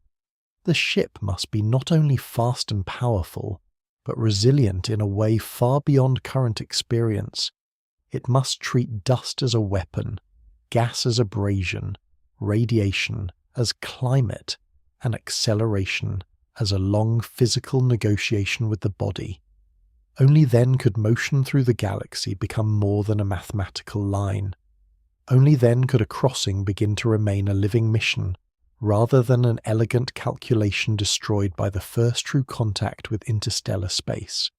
The ship must be not only fast and powerful, but resilient in a way far beyond current experience. It must treat dust as a weapon, gas as abrasion, radiation as climate, and acceleration as a long physical negotiation with the body. Only then could motion through the galaxy become more than a mathematical line. Only then could a crossing begin to remain a living mission, rather than an elegant calculation destroyed by the first true contact with interstellar space.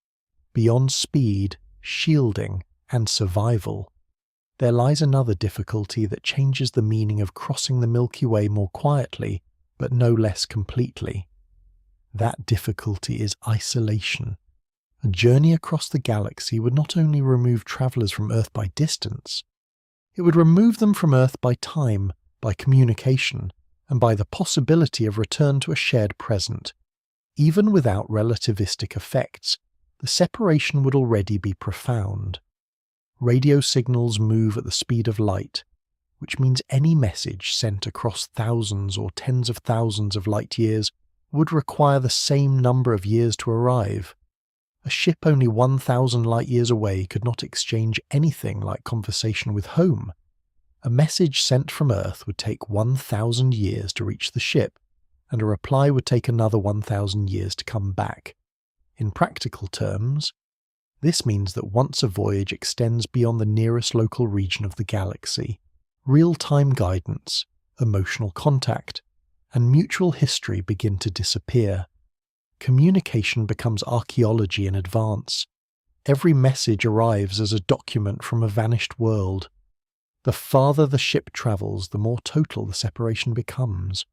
Beyond speed, shielding, and survival, there lies another difficulty that changes the meaning of crossing the Milky Way more quietly, but no less completely. That difficulty is isolation. A journey across the galaxy would not only remove travellers from Earth by distance, it would remove them from Earth by time, by communication, and by the possibility of return to a shared present. Even without relativistic effects, the separation would already be profound. Radio signals move at the speed of light, which means any message sent across thousands or tens of thousands of light years would require the same number of years to arrive. A ship only 1,000 light years away could not exchange anything like conversation with home. A message sent from Earth would take 1,000 years to reach the ship, and a reply would take another 1,000 years to come back. In practical terms, this means that once a voyage extends beyond the nearest local region of the galaxy, real-time guidance, emotional contact, and mutual history begin to disappear. Communication becomes archaeology in advance. Every message arrives as a document from a vanished world. The farther the ship travels, the more total the separation becomes.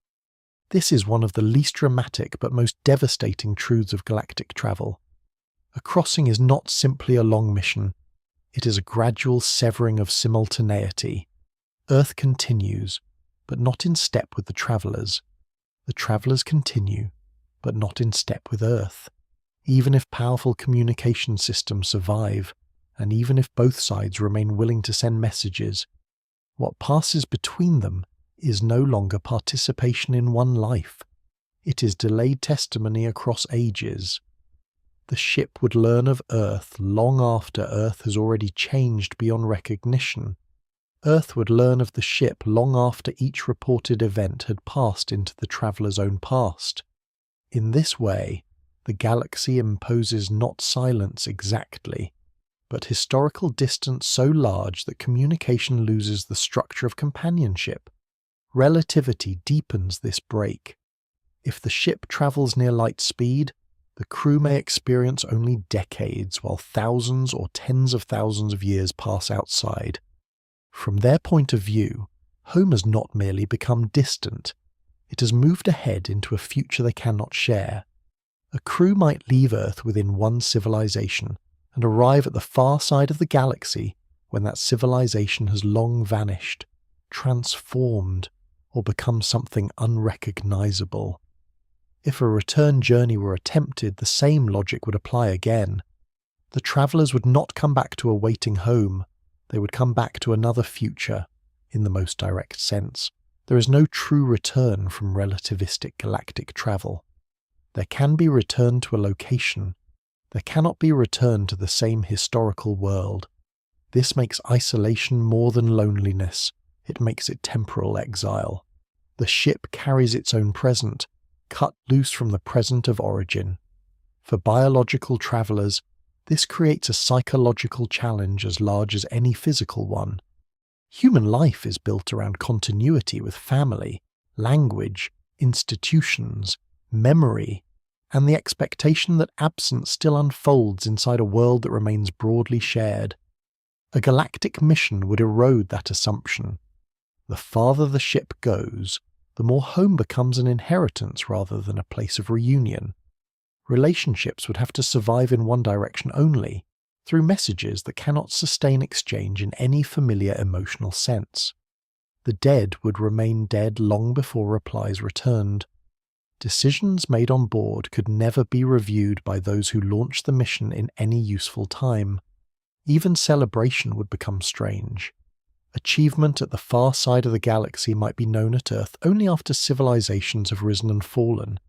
This is one of the least dramatic but most devastating truths of galactic travel. A crossing is not simply a long mission. It is a gradual severing of simultaneity. Earth continues, but not in step with the travellers. The travellers continue, but not in step with Earth. Even if powerful communication systems survive, and even if both sides remain willing to send messages, what passes between them is no longer participation in one life. It is delayed testimony across ages. The ship would learn of Earth long after Earth has already changed beyond recognition. Earth would learn of the ship long after each reported event had passed into the traveller's own past. In this way, the galaxy imposes not silence exactly, but historical distance so large that communication loses the structure of companionship. Relativity deepens this break. If the ship travels near light speed, the crew may experience only decades, while thousands or tens of thousands of years pass outside. From their point of view, home has not merely become distant, it has moved ahead into a future they cannot share. A crew might leave Earth within one civilization and arrive at the far side of the galaxy when that civilization has long vanished, transformed, or become something unrecognizable. If a return journey were attempted, the same logic would apply again. The travellers would not come back to a waiting home, they would come back to another future, in the most direct sense. There is no true return from relativistic galactic travel. There can be return to a location. There cannot be return to the same historical world. This makes isolation more than loneliness. It makes it temporal exile. The ship carries its own present, cut loose from the present of origin. For biological travellers, this creates a psychological challenge as large as any physical one. Human life is built around continuity with family, language, institutions, memory, and the expectation that absence still unfolds inside a world that remains broadly shared. A galactic mission would erode that assumption. The farther the ship goes, the more home becomes an inheritance rather than a place of reunion. Relationships would have to survive in one direction only, through messages that cannot sustain exchange in any familiar emotional sense. The dead would remain dead long before replies returned. Decisions made on board could never be reviewed by those who launched the mission in any useful time. Even celebration would become strange. Achievement at the far side of the galaxy might be known at Earth only after civilizations have risen and fallen.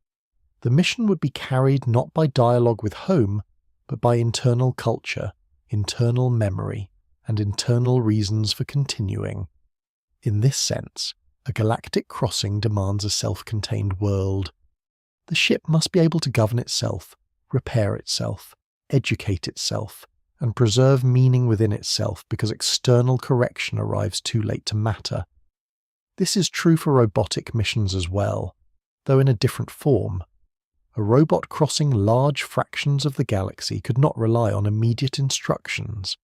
The mission would be carried not by dialogue with home, but by internal culture, internal memory, and internal reasons for continuing. In this sense, a galactic crossing demands a self-contained world. The ship must be able to govern itself, repair itself, educate itself, and preserve meaning within itself because external correction arrives too late to matter. This is true for robotic missions as well, though in a different form. A robot crossing large fractions of the galaxy could not rely on immediate instructions.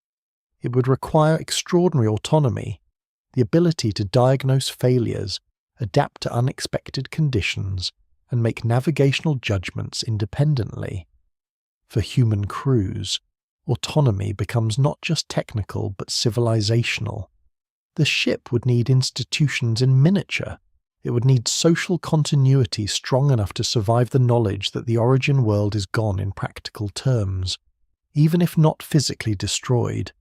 It would require extraordinary autonomy, the ability to diagnose failures, adapt to unexpected conditions, and make navigational judgments independently. For human crews, autonomy becomes not just technical but civilizational. The ship would need institutions in miniature. It would need social continuity strong enough to survive the knowledge that the origin world is gone in practical terms, even if not physically destroyed.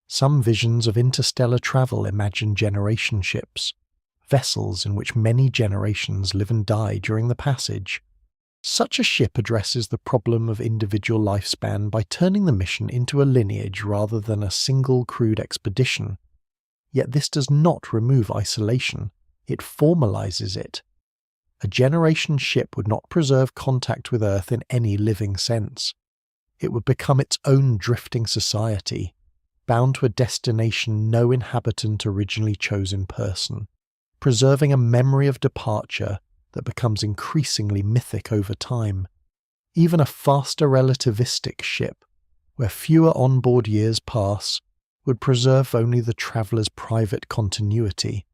Some visions of interstellar travel imagine generation ships, vessels in which many generations live and die during the passage. Such a ship addresses the problem of individual lifespan by turning the mission into a lineage rather than a single crewed expedition. Yet this does not remove isolation. It formalizes it. A generation ship would not preserve contact with Earth in any living sense. It would become its own drifting society, bound to a destination no inhabitant originally chose in person, preserving a memory of departure that becomes increasingly mythic over time. Even a faster relativistic ship, where fewer onboard years pass, would preserve only the traveller's private continuity,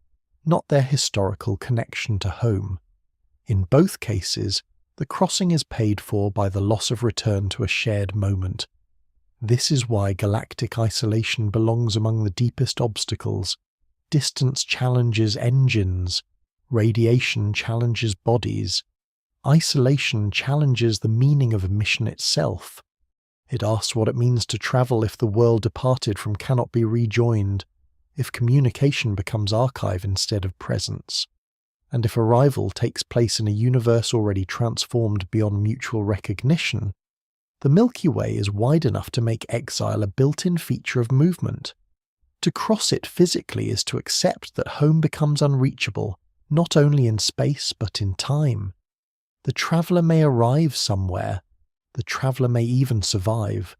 not their historical connection to home. In both cases, the crossing is paid for by the loss of return to a shared moment. This is why galactic isolation belongs among the deepest obstacles. Distance challenges engines, radiation challenges bodies, isolation challenges the meaning of a mission itself. It asks what it means to travel if the world departed from cannot be rejoined, if communication becomes archive instead of presence, and if arrival takes place in a universe already transformed beyond mutual recognition. The Milky Way is wide enough to make exile a built-in feature of movement. To cross it physically is to accept that home becomes unreachable, not only in space but in time. The traveller may arrive somewhere, the traveller may even survive,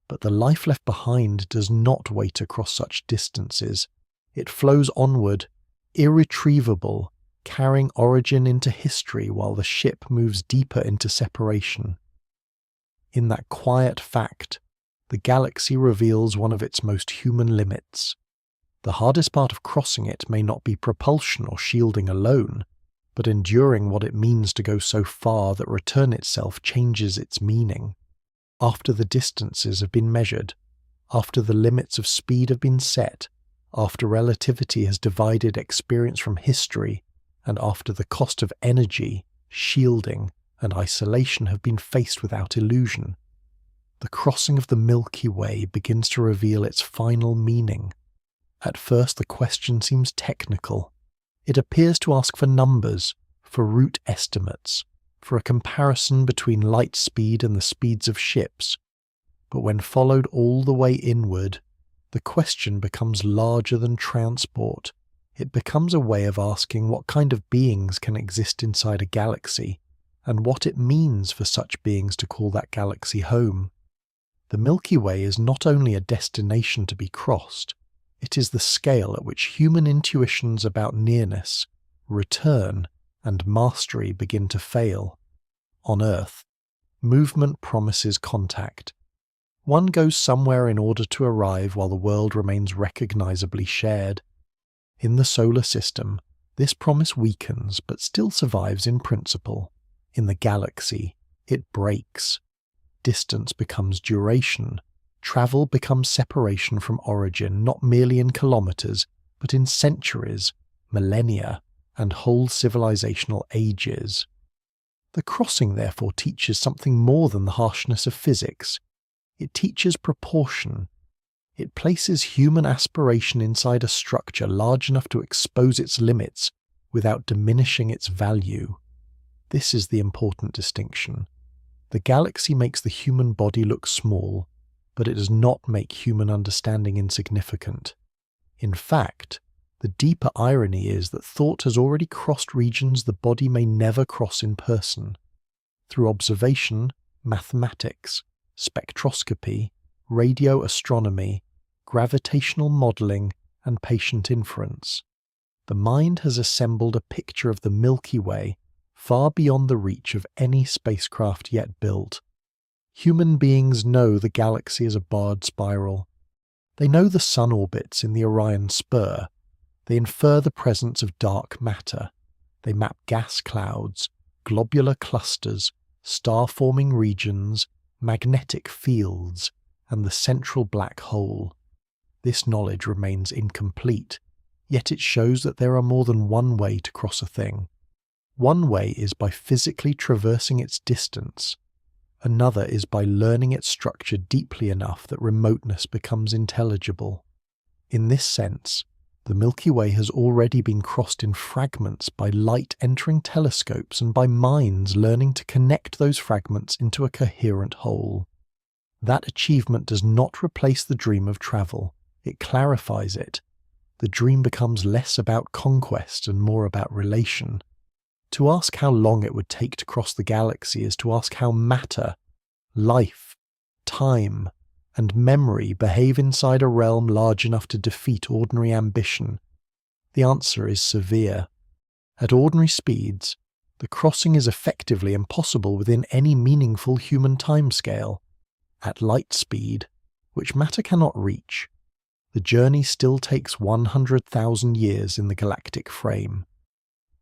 but the life left behind does not wait across such distances. It flows onward, irretrievable, carrying origin into history while the ship moves deeper into separation. In that quiet fact, the galaxy reveals one of its most human limits. The hardest part of crossing it may not be propulsion or shielding alone, but enduring what it means to go so far that return itself changes its meaning. After the distances have been measured, after the limits of speed have been set, after relativity has divided experience from history, and after the cost of energy, shielding, and isolation have been faced without illusion, the crossing of the Milky Way begins to reveal its final meaning. At first the question seems technical. It appears to ask for numbers, for route estimates, for a comparison between light speed and the speeds of ships. But when followed all the way inward, the question becomes larger than transport. It becomes a way of asking what kind of beings can exist inside a galaxy, and what it means for such beings to call that galaxy home. The Milky Way is not only a destination to be crossed, it is the scale at which human intuitions about nearness, return, and mastery begin to fail. On Earth, movement promises contact. One goes somewhere in order to arrive while the world remains recognizably shared. In the solar system, this promise weakens but still survives in principle. In the galaxy, it breaks. Distance becomes duration. Travel becomes separation from origin, not merely in kilometers, but in centuries, millennia, and whole civilizational ages. The crossing, therefore, teaches something more than the harshness of physics. It teaches proportion. It places human aspiration inside a structure large enough to expose its limits without diminishing its value. This is the important distinction. The galaxy makes the human body look small, but it does not make human understanding insignificant. In fact, the deeper irony is that thought has already crossed regions the body may never cross in person. Through observation, mathematics, spectroscopy, radio astronomy, gravitational modeling, and patient inference, the mind has assembled a picture of the Milky Way far beyond the reach of any spacecraft yet built. Human beings know the galaxy is a barred spiral. They know the sun orbits in the Orion Spur. They infer the presence of dark matter. They map gas clouds, globular clusters, star-forming regions, magnetic fields, and the central black hole. This knowledge remains incomplete, yet it shows that there are more than one way to cross a thing. One way is by physically traversing its distance. Another is by learning its structure deeply enough that remoteness becomes intelligible. In this sense, the Milky Way has already been crossed in fragments by light entering telescopes and by minds learning to connect those fragments into a coherent whole. That achievement does not replace the dream of travel. It clarifies it. The dream becomes less about conquest and more about relation. To ask how long it would take to cross the galaxy is to ask how matter, life, time, and memory behave inside a realm large enough to defeat ordinary ambition. The answer is severe. At ordinary speeds, the crossing is effectively impossible within any meaningful human timescale. At light speed, which matter cannot reach, the journey still takes 100,000 years in the galactic frame.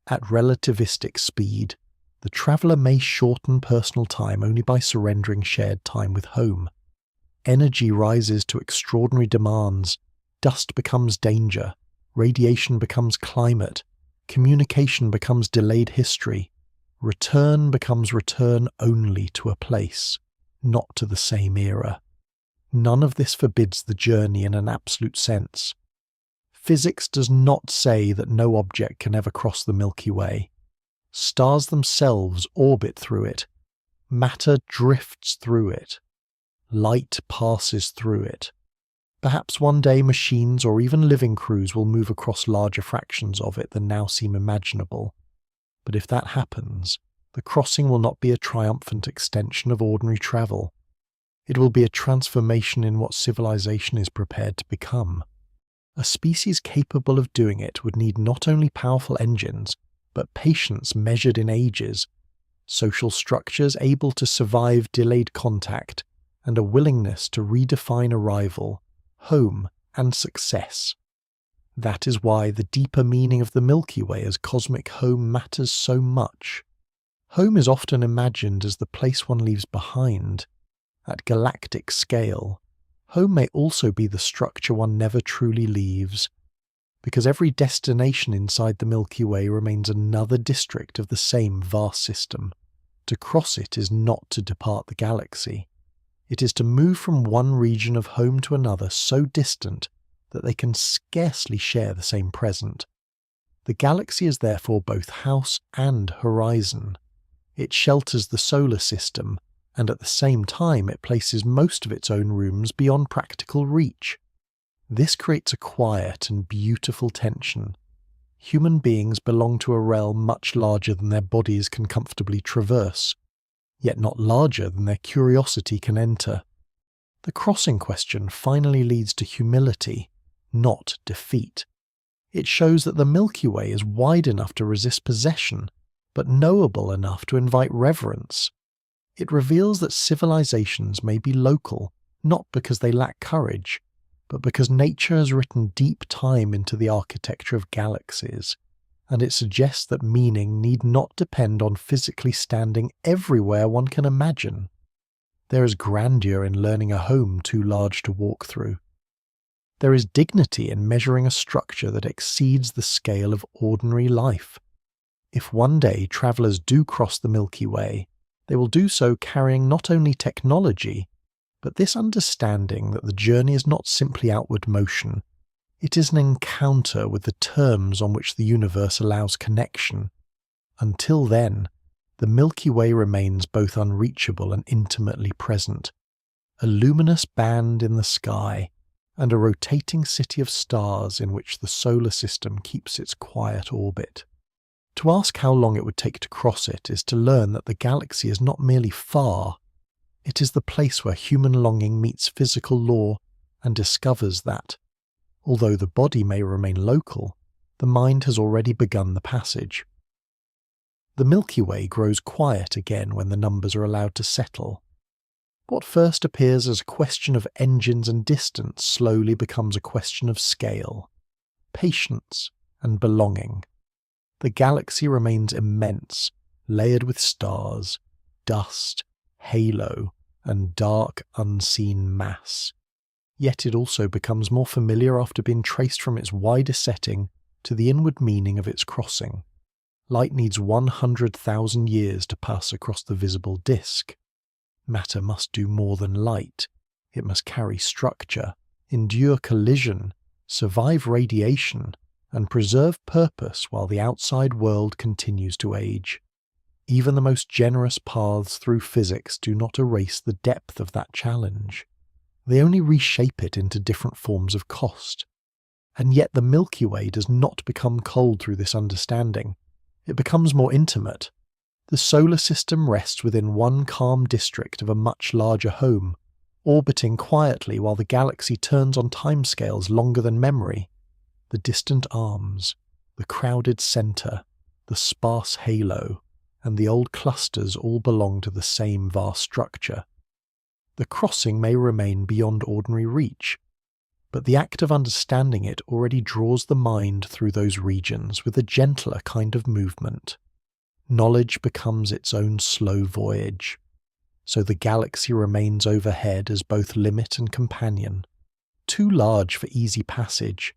At relativistic speed, the traveller may shorten personal time only by surrendering shared time with home. Energy rises to extraordinary demands, dust becomes danger, radiation becomes climate, communication becomes delayed history, return becomes return only to a place, not to the same era. None of this forbids the journey in an absolute sense. Physics does not say that no object can ever cross the Milky Way. Stars themselves orbit through it. Matter drifts through it. Light passes through it. Perhaps one day machines or even living crews will move across larger fractions of it than now seem imaginable. But if that happens, the crossing will not be a triumphant extension of ordinary travel. It will be a transformation in what civilization is prepared to become. A species capable of doing it would need not only powerful engines, but patience measured in ages, social structures able to survive delayed contact, and a willingness to redefine arrival, home, and success. That is why the deeper meaning of the Milky Way as cosmic home matters so much. Home is often imagined as the place one leaves behind. At galactic scale, home may also be the structure one never truly leaves, because every destination inside the Milky Way remains another district of the same vast system. To cross it is not to depart the galaxy. It is to move from one region of home to another so distant that they can scarcely share the same present. The galaxy is therefore both house and horizon. It shelters the solar system, and at the same time it places most of its own rooms beyond practical reach. This creates a quiet and beautiful tension. Human beings belong to a realm much larger than their bodies can comfortably traverse, yet not larger than their curiosity can enter. The crossing question finally leads to humility, not defeat. It shows that the Milky Way is wide enough to resist possession, but knowable enough to invite reverence. It reveals that civilizations may be local, not because they lack courage, but because nature has written deep time into the architecture of galaxies, and it suggests that meaning need not depend on physically standing everywhere one can imagine. There is grandeur in learning a home too large to walk through. There is dignity in measuring a structure that exceeds the scale of ordinary life. If one day travellers do cross the Milky Way, they will do so carrying not only technology, but this understanding that the journey is not simply outward motion. It is an encounter with the terms on which the universe allows connection. Until then, the Milky Way remains both unreachable and intimately present, a luminous band in the sky, and a rotating city of stars in which the solar system keeps its quiet orbit. To ask how long it would take to cross it is to learn that the galaxy is not merely far, it is the place where human longing meets physical law and discovers that, although the body may remain local, the mind has already begun the passage. The Milky Way grows quiet again when the numbers are allowed to settle. What first appears as a question of engines and distance slowly becomes a question of scale, patience, and belonging. The galaxy remains immense, layered with stars, dust, halo, and dark, unseen mass. Yet it also becomes more familiar after being traced from its wider setting to the inward meaning of its crossing. Light needs 100,000 years to pass across the visible disk. Matter must do more than light. It must carry structure, endure collision, survive radiation, and preserve purpose while the outside world continues to age. Even the most generous paths through physics do not erase the depth of that challenge. They only reshape it into different forms of cost. And yet the Milky Way does not become cold through this understanding. It becomes more intimate. The solar system rests within one calm district of a much larger home, orbiting quietly while the galaxy turns on timescales longer than memory. The distant arms, the crowded centre, the sparse halo, and the old clusters all belong to the same vast structure. The crossing may remain beyond ordinary reach, but the act of understanding it already draws the mind through those regions with a gentler kind of movement. Knowledge becomes its own slow voyage, so the galaxy remains overhead as both limit and companion, too large for easy passage,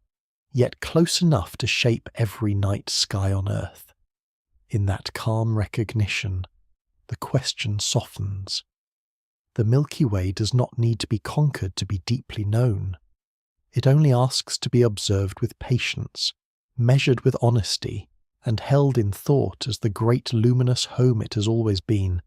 yet close enough to shape every night sky on Earth. In that calm recognition, the question softens. The Milky Way does not need to be conquered to be deeply known. It only asks to be observed with patience, measured with honesty, and held in thought as the great luminous home it has always been,